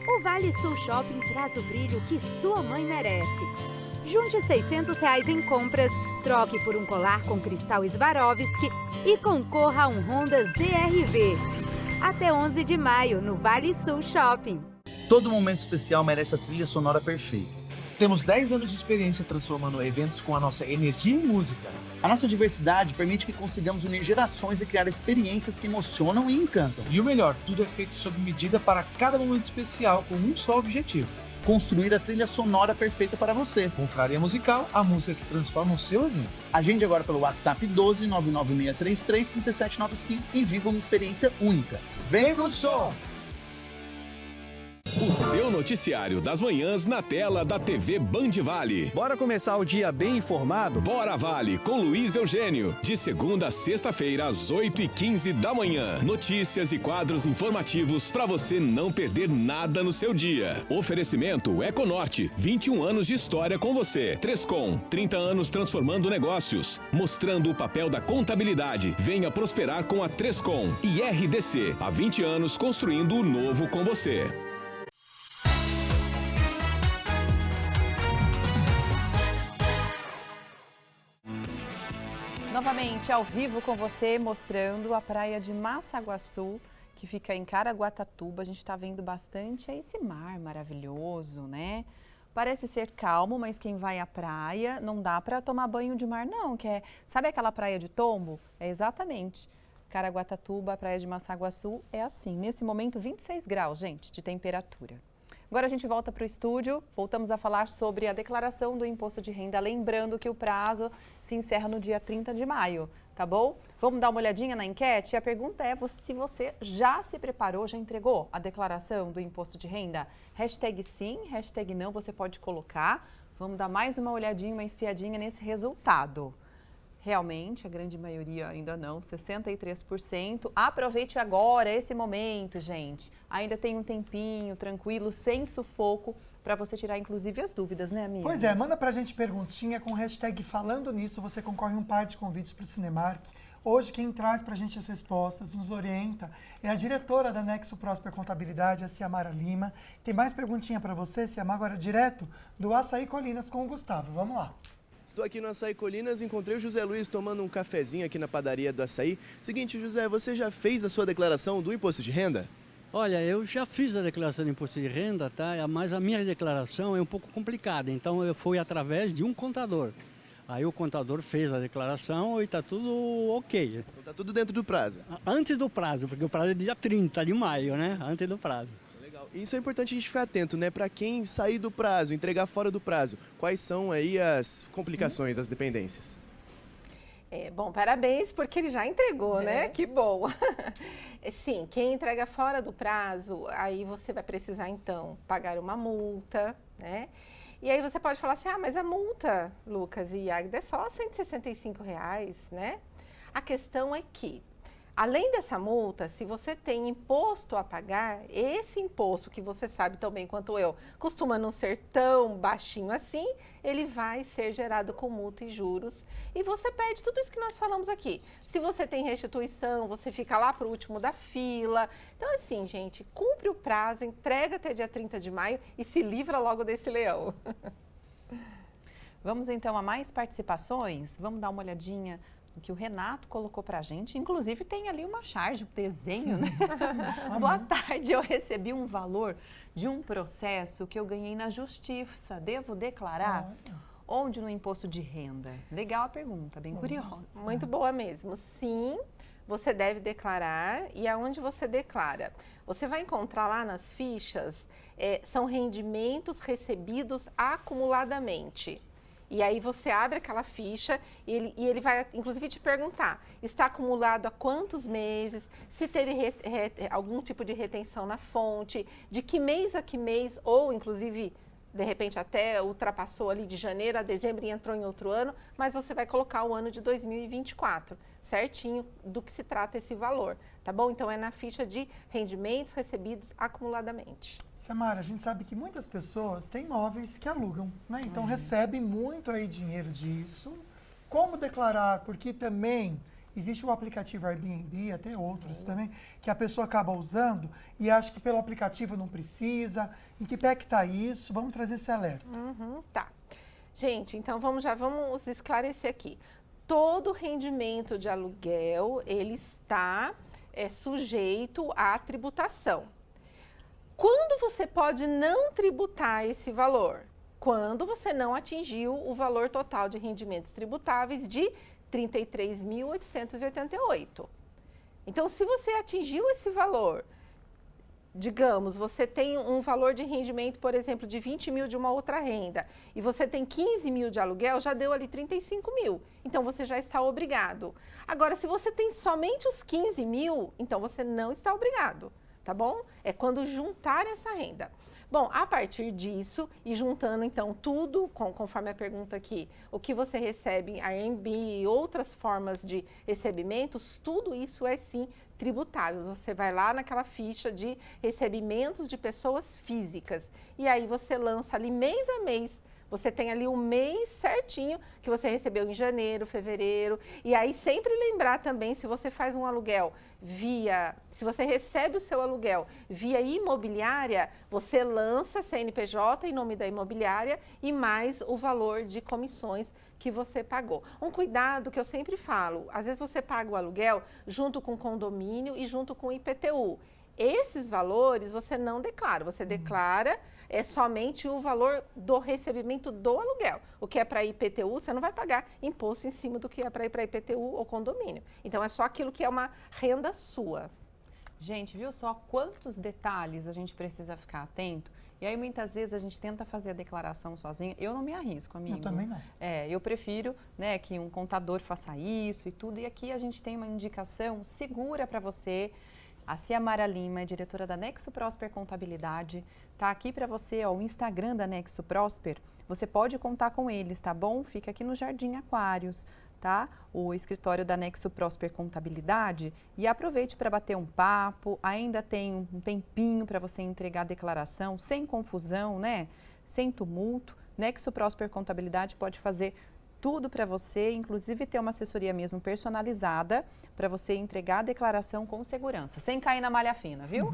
O Vale Sul Shopping traz o brilho que sua mãe merece. Junte R$600 em compras, troque por um colar com cristal Swarovski e concorra a um Honda ZR-V. Até 11 de maio, no Vale Sul Shopping. Todo momento especial merece a trilha sonora perfeita. Temos 10 anos de experiência transformando eventos com a nossa energia em música. A nossa diversidade permite que consigamos unir gerações e criar experiências que emocionam e encantam. E o melhor, tudo é feito sob medida para cada momento especial com um só objetivo. Construir a trilha sonora perfeita para você. Confraria Musical, a música que transforma o seu evento. Agende agora pelo WhatsApp 12 99633 3795 e viva uma experiência única. Vem pro som! O seu noticiário das manhãs na tela da TV Band Vale. Bora começar o dia bem informado? Bora Vale, com Luiz Eugênio. De segunda a sexta-feira, às 8h15 da manhã. Notícias e quadros informativos para você não perder nada no seu dia. Oferecimento Econorte, 21 anos de história com você. Trescom, 30 anos transformando negócios. Mostrando o papel da contabilidade. Venha prosperar com a Trescom. E RDC, há 20 anos construindo o novo com você. Novamente, ao vivo com você, mostrando a praia de Massaguaçu, que fica em Caraguatatuba. A gente está vendo bastante esse mar maravilhoso, né? Parece ser calmo, mas quem vai à praia não dá para tomar banho de mar, não. Sabe aquela praia de tombo? É exatamente. Caraguatatuba, a praia de Massaguaçu, é assim. Nesse momento, 26 graus, gente, de temperatura. Agora a gente volta para o estúdio, voltamos a falar sobre a declaração do imposto de renda, lembrando que o prazo se encerra no dia 30 de maio, tá bom? Vamos dar uma olhadinha na enquete? A pergunta é se você já se preparou, já entregou a declaração do imposto de renda? Hashtag sim, hashtag não, você pode colocar. Vamos dar mais uma olhadinha, uma espiadinha nesse resultado. Realmente, a grande maioria ainda não, 63%. Aproveite agora esse momento, gente. Ainda tem um tempinho, tranquilo, sem sufoco, para você tirar, inclusive, as dúvidas, né, amiga? Pois é, manda pra gente perguntinha com hashtag falando nisso, você concorre um par de convites para o Cinemark. Hoje, quem traz pra gente as respostas, nos orienta, é a diretora da Nexo Próspera Contabilidade, a Ciamara Lima. Tem mais perguntinha para você, Ciamara, agora direto do Açaí Colinas com o Gustavo. Vamos lá. Estou aqui no Açaí Colinas, encontrei o José Luiz tomando um cafezinho aqui na padaria do Açaí. Seguinte, José, você já fez a sua declaração do imposto de renda? Olha, eu já fiz a declaração de imposto de renda, tá? Mas a minha declaração é um pouco complicada, então eu fui através de um contador. Aí o contador fez a declaração e está tudo ok. Está tudo dentro do prazo? Antes do prazo, porque o prazo é dia 30 de maio, né? Antes do prazo. Isso é importante a gente ficar atento, né? Para quem sair do prazo, entregar fora do prazo, quais são aí as complicações, as dependências? Bom, parabéns, porque ele já entregou, né? Que bom. Sim, quem entrega fora do prazo, aí você vai precisar, então, pagar uma multa, né? E aí você pode falar assim, mas a multa, Lucas e Agda, é só R$165, né? A questão é que Além dessa multa, se você tem imposto a pagar, esse imposto que você sabe tão bem quanto eu, costuma não ser tão baixinho assim, ele vai ser gerado com multa e juros e você perde tudo isso que nós falamos aqui. Se você tem restituição, você fica lá para o último da fila. Então, assim, gente, cumpre o prazo, entrega até dia 30 de maio e se livra logo desse leão. Vamos então a mais participações? Vamos dar uma olhadinha no que o Renato colocou pra gente. Inclusive tem ali uma charge, um desenho, né? Boa tarde, eu recebi um valor de um processo que eu ganhei na justiça. Devo declarar? Onde no imposto de renda? Legal a pergunta, bem curiosa. Muito boa mesmo. Sim, você deve declarar. E aonde você declara? Você vai encontrar lá nas fichas, são rendimentos recebidos acumuladamente. E aí você abre aquela ficha e ele vai, inclusive, te perguntar, está acumulado há quantos meses, se teve algum tipo de retenção na fonte, de que mês a que mês, ou, inclusive, de repente até ultrapassou ali de janeiro a dezembro e entrou em outro ano, mas você vai colocar o ano de 2024, certinho do que se trata esse valor, tá bom? Então, é na ficha de rendimentos recebidos acumuladamente. Samara, a gente sabe que muitas pessoas têm imóveis que alugam, né? Então recebem muito aí dinheiro disso. Como declarar? Porque também existe o aplicativo Airbnb, até outros também, que a pessoa acaba usando e acha que pelo aplicativo não precisa. Em que pé que está isso? Vamos trazer esse alerta. Tá. Gente, então vamos esclarecer aqui. Todo rendimento de aluguel, ele está sujeito à tributação. Quando você pode não tributar esse valor? Quando você não atingiu o valor total de rendimentos tributáveis de R$ 33.888. Então, se você atingiu esse valor, digamos, você tem um valor de rendimento, por exemplo, de 20 mil de uma outra renda, e você tem 15 mil de aluguel, já deu ali 35 mil. Então, você já está obrigado. Agora, se você tem somente os 15 mil, então você não está obrigado. Tá bom? É quando juntar essa renda. Bom, a partir disso, e juntando então tudo, conforme a pergunta aqui, o que você recebe em Airbnb e outras formas de recebimentos, tudo isso é sim tributável. Você vai lá naquela ficha de recebimentos de pessoas físicas e aí você lança ali mês a mês. Você tem ali um mês certinho que você recebeu em janeiro, fevereiro. E aí sempre lembrar também, se você faz um aluguel se você recebe o seu aluguel via imobiliária, você lança CNPJ em nome da imobiliária e mais o valor de comissões que você pagou. Um cuidado que eu sempre falo, às vezes você paga o aluguel junto com o condomínio e junto com o IPTU. Esses valores você não declara, você declara somente o valor do recebimento do aluguel. O que é para IPTU, você não vai pagar imposto em cima do que é para ir para IPTU ou condomínio. Então, é só aquilo que é uma renda sua. Gente, viu só quantos detalhes a gente precisa ficar atento? E aí, muitas vezes, a gente tenta fazer a declaração sozinha. Eu não me arrisco, amigo. Eu também não. Eu prefiro, né, que um contador faça isso e tudo. E aqui a gente tem uma indicação segura para você. A Ciamara Lima, diretora da Nexo Prosper Contabilidade, tá aqui para você, ó, o Instagram da Nexo Prosper. Você pode contar com eles, tá bom? Fica aqui no Jardim Aquários, tá? O escritório da Nexo Prosper Contabilidade. E aproveite para bater um papo. Ainda tem um tempinho para você entregar a declaração sem confusão, né? Sem tumulto. Nexo Prosper Contabilidade pode fazer tudo para você, inclusive ter uma assessoria mesmo personalizada para você entregar a declaração com segurança, sem cair na malha fina, viu?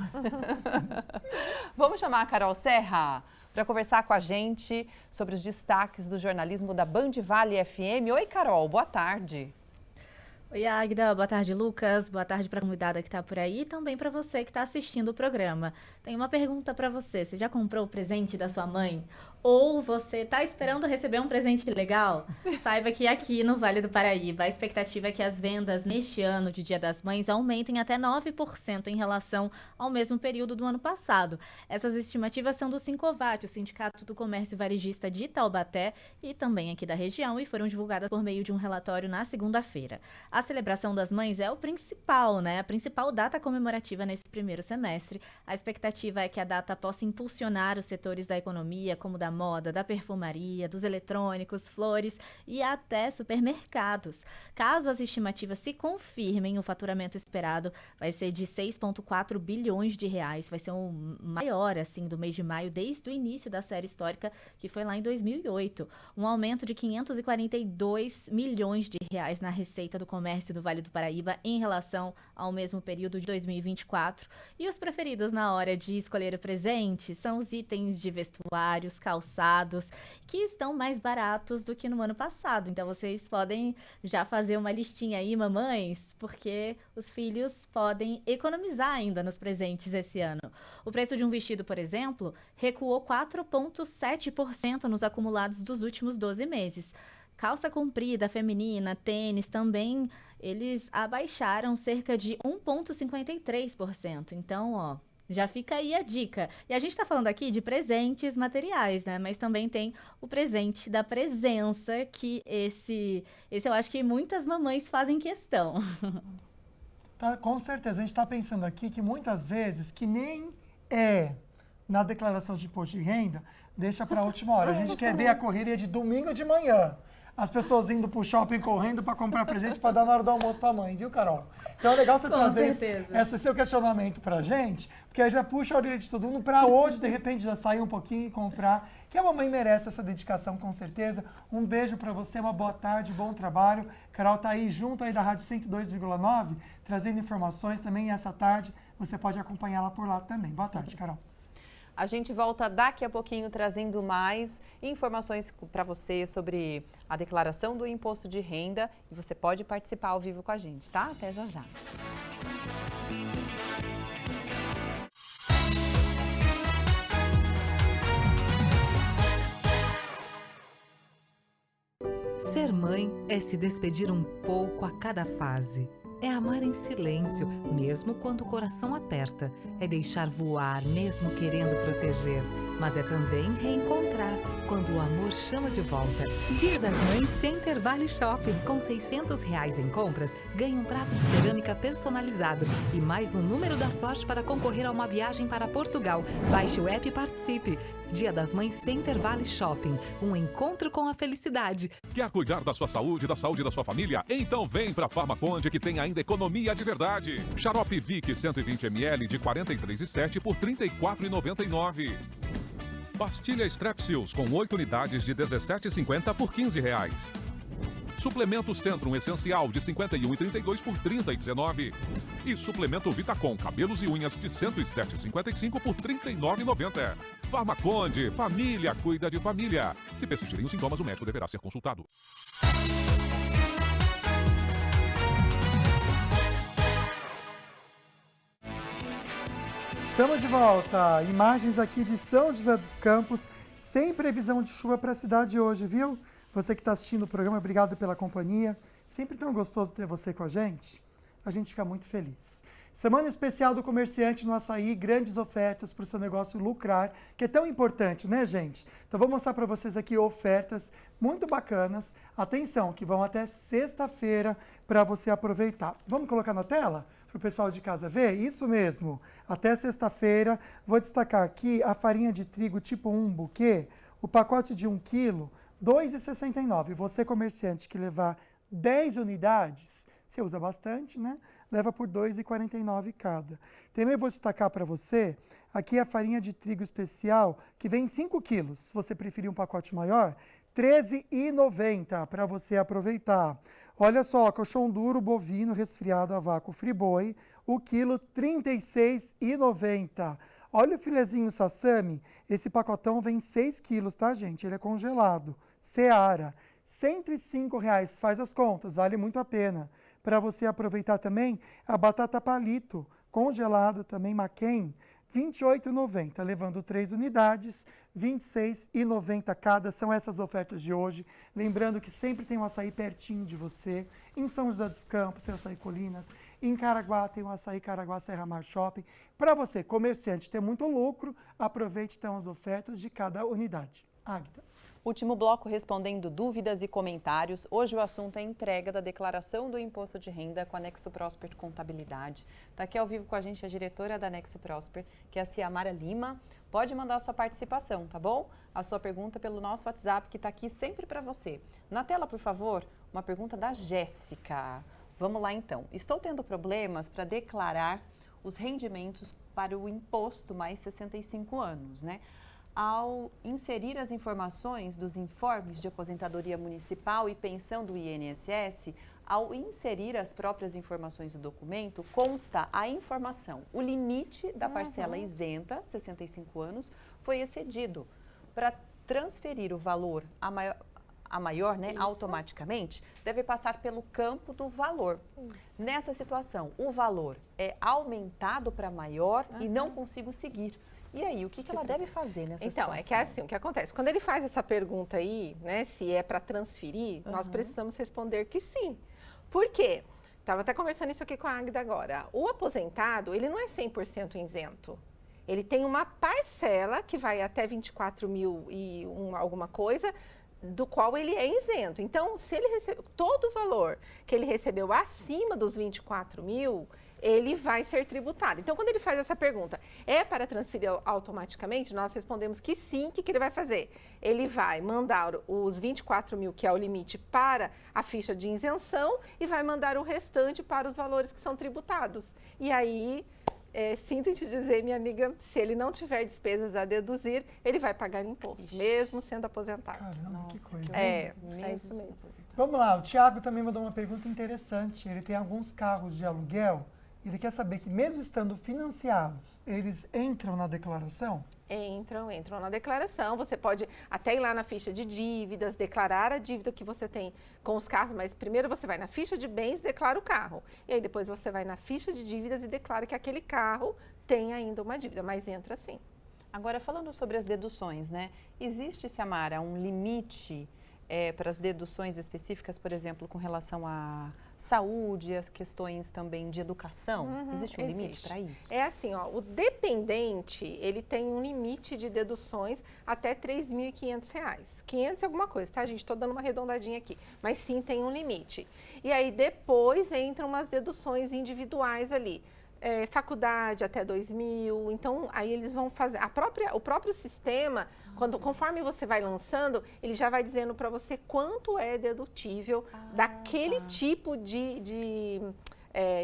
Vamos chamar a Carol Serra para conversar com a gente sobre os destaques do jornalismo da Band Vale FM. Oi, Carol, boa tarde. Oi, Agda, boa tarde, Lucas, boa tarde para a convidada que está por aí e também para você que está assistindo o programa. Tenho uma pergunta para você, você já comprou o presente da sua mãe? Ou você está esperando receber um presente legal? Saiba que aqui no Vale do Paraíba, a expectativa é que as vendas neste ano de Dia das Mães aumentem até 9% em relação ao mesmo período do ano passado. Essas estimativas são do Sincovat, o Sindicato do Comércio Varejista de Taubaté e também aqui da região, e foram divulgadas por meio de um relatório na segunda-feira. A celebração das mães é o principal, né? A principal data comemorativa nesse primeiro semestre. A expectativa é que a data possa impulsionar os setores da economia, como da moda, da perfumaria, dos eletrônicos, flores e até supermercados. Caso as estimativas se confirmem, o faturamento esperado vai ser de 6,4 bilhões de reais. Vai ser o maior, assim, do mês de maio, desde o início da série histórica, que foi lá em 2008. Um aumento de 542 milhões de reais na receita do comércio do Vale do Paraíba em relação ao mesmo período de 2024. E os preferidos na hora de escolher o presente são os itens de vestuários, calçados, que estão mais baratos do que no ano passado. Então vocês podem já fazer uma listinha aí, mamães, porque os filhos podem economizar ainda nos presentes esse ano. O preço de um vestido, por exemplo, recuou 4,7% nos acumulados dos últimos 12 meses. Calça comprida, feminina, tênis também, eles abaixaram cerca de 1,53%. Então, ó, já fica aí a dica. E a gente tá falando aqui de presentes materiais, né? Mas também tem o presente da presença, que esse eu acho que muitas mamães fazem questão. Tá, com certeza. A gente está pensando aqui que muitas vezes, que nem é na declaração de imposto de renda, deixa para a última hora. A gente quer ver a correria de domingo de manhã. As pessoas indo pro shopping correndo para comprar presente para dar na hora do almoço para a mãe, viu, Carol? Então é legal você trazer esse seu questionamento para a gente, porque aí já puxa a orelha de todo mundo para hoje, de repente, já sair um pouquinho e comprar, que a mamãe merece essa dedicação, com certeza. Um beijo para você, uma boa tarde, bom trabalho. Carol tá aí junto aí da Rádio 102,9, trazendo informações também essa tarde. Você pode acompanhá-la por lá também. Boa tarde, Carol. A gente volta daqui a pouquinho trazendo mais informações para você sobre a declaração do imposto de renda e você pode participar ao vivo com a gente, tá? Até já já. Ser mãe é se despedir um pouco a cada fase. É amar em silêncio, mesmo quando o coração aperta. É deixar voar, mesmo querendo proteger. Mas é também reencontrar, quando o amor chama de volta. Dia das Mães Center Vale Shopping. Com R$600 em compras, ganhe um prato de cerâmica personalizado e mais um número da sorte para concorrer a uma viagem para Portugal. Baixe o app e participe. Dia das Mães Center Vale Shopping. Um encontro com a felicidade. Quer cuidar da sua saúde e da saúde da sua família? Então vem pra Farmaconde, que tem ainda economia de verdade. Xarope Vic 120 ml de R$ 43,7 por R$ 34,99. Pastilha Strepsils com 8 unidades de R$ 17,50 por R$ 15,00. Suplemento Centrum Essencial de R$ 51,32 por R$ 30,19. E suplemento Vitacom Cabelos e Unhas de R$ 107,55 por R$ 39,90. Farmaconde, família cuida de família. Se persistirem os sintomas, o médico deverá ser consultado. Estamos de volta. Imagens aqui de São José dos Campos, sem previsão de chuva para a cidade hoje, viu? Você que está assistindo o programa, obrigado pela companhia. Sempre tão gostoso ter você com a gente. A gente fica muito feliz. Semana especial do comerciante no Açaí, grandes ofertas para o seu negócio lucrar, que é tão importante, né, gente? Então, vou mostrar para vocês aqui ofertas muito bacanas. Atenção, que vão até sexta-feira para você aproveitar. Vamos colocar na tela para o pessoal de casa ver? Isso mesmo, até sexta-feira. Vou destacar aqui a farinha de trigo tipo 1 buquê, o pacote de 1 quilo, R$ 2,69. Você, comerciante, que levar 10 unidades, você usa bastante, né? Leva por R$ 2,49 cada. Também vou destacar para você aqui a farinha de trigo especial, que vem em 5 quilos. Se você preferir um pacote maior, R$ 13,90 para você aproveitar. Olha só, colchão duro bovino resfriado a vácuo Friboi, o quilo R$ 36,90. Olha o filezinho sassami, esse pacotão vem 6 quilos, tá, gente? Ele é congelado. Seara, R$ 105, faz as contas, vale muito a pena. Para você aproveitar também a batata palito, congelada também, Maquem, R$ 28,90, levando 3 unidades, R$ 26,90 cada. São essas ofertas de hoje. Lembrando que sempre tem um açaí pertinho de você. Em São José dos Campos tem o Açaí Colinas. Em Caraguá tem o Açaí Caraguá Serra Mar Shopping. Para você, comerciante, ter muito lucro, aproveite então as ofertas de cada unidade. Águida. Último bloco respondendo dúvidas e comentários. Hoje o assunto é a entrega da declaração do imposto de renda com a Nexo Prosper Contabilidade. Está aqui ao vivo com a gente a diretora da Nexo Prosper, que é a Ciamara Lima. Pode mandar a sua participação, tá bom? A sua pergunta pelo nosso WhatsApp, que está aqui sempre para você. Na tela, por favor, uma pergunta da Jéssica. Vamos lá então. Estou tendo problemas para declarar os rendimentos para o imposto mais 65 anos, né? Ao inserir as informações dos informes de aposentadoria municipal e pensão do INSS, ao inserir as próprias informações do documento, consta a informação. O limite da parcela isenta, 65 anos, foi excedido. Para transferir o valor a maior, né, automaticamente, deve passar pelo campo do valor. Nessa situação, o valor é aumentado para maior e não consigo seguir. E aí, o que ela deve fazer nessa situação? Então, é que é assim, o que acontece? Quando ele faz essa pergunta aí, né, se é para transferir, nós precisamos responder que sim. Por quê? Estava até conversando isso aqui com a Águida agora. O aposentado, ele não é 100% isento. Ele tem uma parcela que vai até 24 mil e alguma coisa, do qual ele é isento. Então, se ele recebe todo o valor que ele recebeu acima dos 24 mil, ele vai ser tributado. Então, quando ele faz essa pergunta, é para transferir automaticamente? Nós respondemos que sim. O que ele vai fazer? Ele vai mandar os 24 mil, que é o limite, para a ficha de isenção e vai mandar o restante para os valores que são tributados. E aí, sinto em te dizer, minha amiga, se ele não tiver despesas a deduzir, ele vai pagar imposto, mesmo sendo aposentado. Caramba, que coisa. É isso mesmo. Vamos lá, o Thiago também mandou uma pergunta interessante. Ele tem alguns carros de aluguel. Ele quer saber que, mesmo estando financiados, eles entram na declaração? Entram na declaração. Você pode até ir lá na ficha de dívidas, declarar a dívida que você tem com os carros, mas primeiro você vai na ficha de bens e declara o carro. E aí depois você vai na ficha de dívidas e declara que aquele carro tem ainda uma dívida, mas entra sim. Agora, falando sobre as deduções, né? Existe, Ciamara, um limite para as deduções específicas, por exemplo, com relação à saúde, as questões também de educação? Existe um limite para isso? É assim, ó, o dependente, ele tem um limite de deduções até R$ 3.500. 500 é alguma coisa, tá, gente? Estou dando uma arredondadinha aqui, mas sim tem um limite. E aí depois entram umas deduções individuais ali. Faculdade até 2.000, então aí eles vão fazer, o próprio sistema, conforme você vai lançando, ele já vai dizendo para você quanto é dedutível daquele tipo de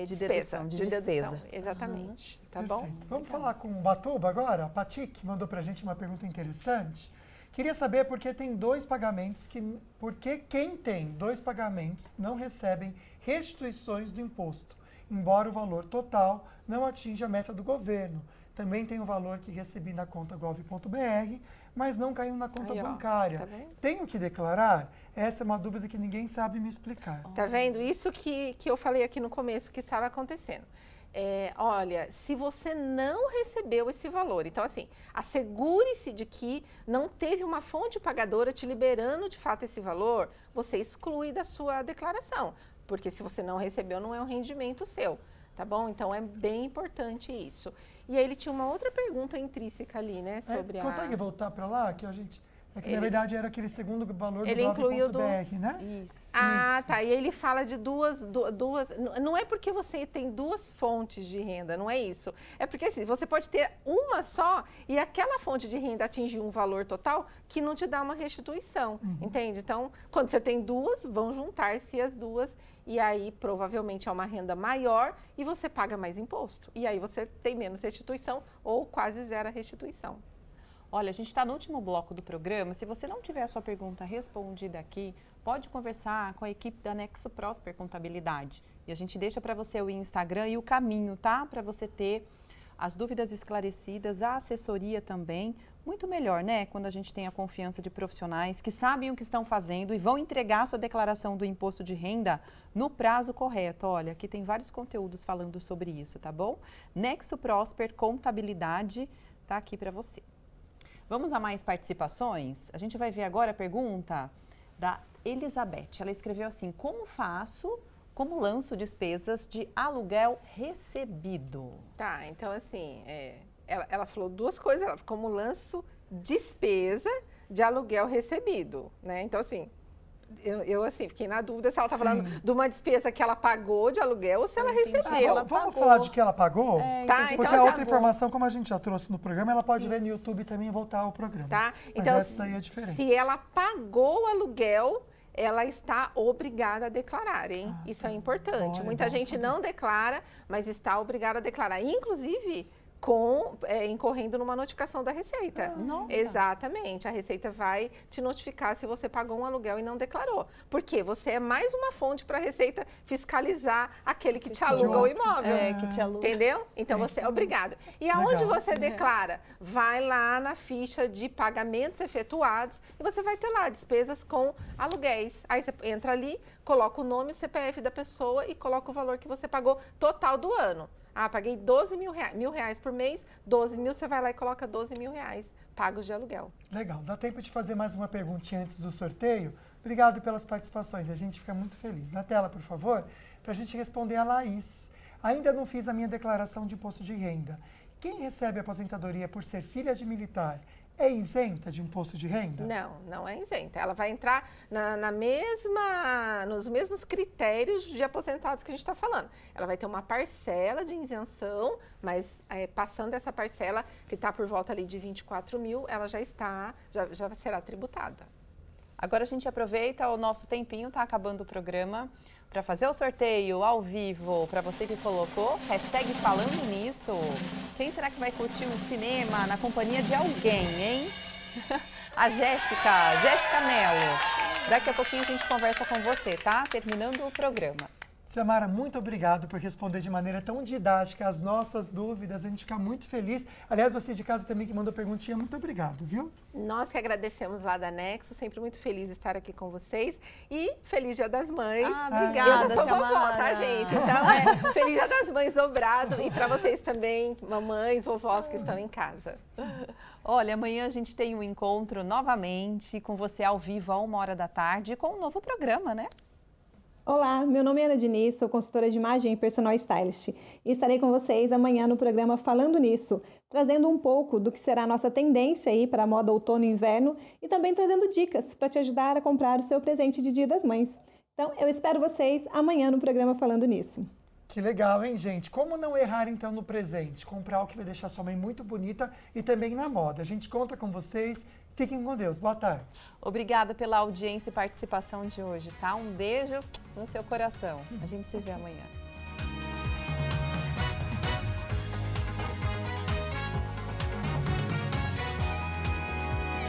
despesa. De despesa. Exatamente, tá Perfeito. bom? Vamos falar com o Batuba agora? A Pati, que mandou para a gente uma pergunta interessante. Queria saber por que tem dois pagamentos, porque quem tem dois pagamentos não recebem restituições do imposto, embora o valor total não atinja a meta do governo. Também tem o valor que recebi na conta gov.br, mas não caiu na conta bancária. Tá Tenho que declarar? Essa é uma dúvida que ninguém sabe me explicar. Tá vendo? Isso que eu falei aqui no começo que estava acontecendo. Olha, se você não recebeu esse valor, então assim, assegure-se de que não teve uma fonte pagadora te liberando de fato esse valor, você exclui da sua declaração. Porque se você não recebeu, não é um rendimento seu, tá bom? Então, é bem importante isso. E aí, ele tinha uma outra pergunta intrínseca ali, né? Sobre consegue voltar para lá? Que a gente... na verdade, era aquele segundo valor do gov.br, né? Isso. Tá. E ele fala de duas... Não é porque você tem duas fontes de renda, não é isso. É porque, assim, você pode ter uma só e aquela fonte de renda atingir um valor total que não te dá uma restituição, entende? Então, quando você tem duas, vão juntar-se as duas e aí, provavelmente, é uma renda maior e você paga mais imposto. E aí, você tem menos restituição ou quase zero a restituição. Olha, a gente está no último bloco do programa. Se você não tiver a sua pergunta respondida aqui, pode conversar com a equipe da Nexo Prosper Contabilidade. E a gente deixa para você o Instagram e o caminho, tá? Para você ter as dúvidas esclarecidas, a assessoria também. Muito melhor, né? Quando a gente tem a confiança de profissionais que sabem o que estão fazendo e vão entregar a sua declaração do imposto de renda no prazo correto. Olha, aqui tem vários conteúdos falando sobre isso, tá bom? Nexo Prosper Contabilidade tá aqui para você. Vamos a mais participações? A gente vai ver agora a pergunta da Elizabeth. Ela escreveu assim: como lanço despesas de aluguel recebido? Tá, então assim, ela falou duas coisas, como lanço despesa de aluguel recebido, né? Então, assim, eu assim, fiquei na dúvida se ela está falando de uma despesa que ela pagou de aluguel ou se ela recebeu. Vamos falar de que ela pagou? Tá, porque então, a outra informação, como a gente já trouxe no programa, ela pode ver no YouTube também e voltar ao programa. Tá, mas então essa daí é diferente. Se ela pagou o aluguel, ela está obrigada a declarar, hein? Isso é importante. Muita gente não declara, mas está obrigada a declarar. Inclusive, incorrendo numa notificação da Receita. Nossa. Exatamente. A Receita vai te notificar se você pagou um aluguel e não declarou. Porque você é mais uma fonte para a Receita fiscalizar aquele que te aluga o imóvel. Que te aluga. Entendeu? Então você é obrigado. E aonde você declara? Vai lá na ficha de pagamentos efetuados e você vai ter lá despesas com aluguéis. Aí você entra ali, coloca o nome, o CPF da pessoa e coloca o valor que você pagou total do ano. Paguei 12 mil reais por mês, 12 mil, você vai lá e coloca 12 mil reais pagos de aluguel. Legal, dá tempo de fazer mais uma perguntinha antes do sorteio? Obrigado pelas participações, a gente fica muito feliz. Na tela, por favor, para a gente responder a Laís. Ainda não fiz a minha declaração de imposto de renda. Quem recebe aposentadoria por ser filha de militar é isenta de imposto de renda? Não, não é isenta. Ela vai entrar nos mesmos critérios de aposentados que a gente está falando. Ela vai ter uma parcela de isenção, mas passando essa parcela, que está por volta ali de 24 mil, ela já será tributada. Agora a gente aproveita o nosso tempinho, tá acabando o programa, para fazer o sorteio ao vivo, para você que colocou, hashtag falando nisso. Quem será que vai curtir um cinema na companhia de alguém, hein? A Jéssica Mello. Daqui a pouquinho a gente conversa com você, tá? Terminando o programa. Samara, muito obrigado por responder de maneira tão didática as nossas dúvidas. A gente fica muito feliz. Aliás, você de casa também que mandou perguntinha, muito obrigado, viu? Nós que agradecemos lá da Nexo, sempre muito feliz de estar aqui com vocês. E Feliz Dia das Mães. Obrigada, eu já sou Samara. vovó, tá, gente? Então, Feliz Dia das Mães dobrado. E para vocês também, mamães, vovós que estão em casa. Olha, amanhã a gente tem um encontro novamente com você ao vivo, à 1h da tarde, com um novo programa, né? Olá, meu nome é Ana Diniz, sou consultora de imagem e personal stylist e estarei com vocês amanhã no programa Falando Nisso, trazendo um pouco do que será a nossa tendência aí para a moda outono e inverno e também trazendo dicas para te ajudar a comprar o seu presente de Dia das Mães. Então, eu espero vocês amanhã no programa Falando Nisso. Que legal, hein, gente? Como não errar, então, no presente? Comprar o que vai deixar sua mãe muito bonita e também na moda. A gente conta com vocês. Fiquem com Deus. Boa tarde. Obrigada pela audiência e participação de hoje, tá? Um beijo no seu coração. A gente se vê amanhã.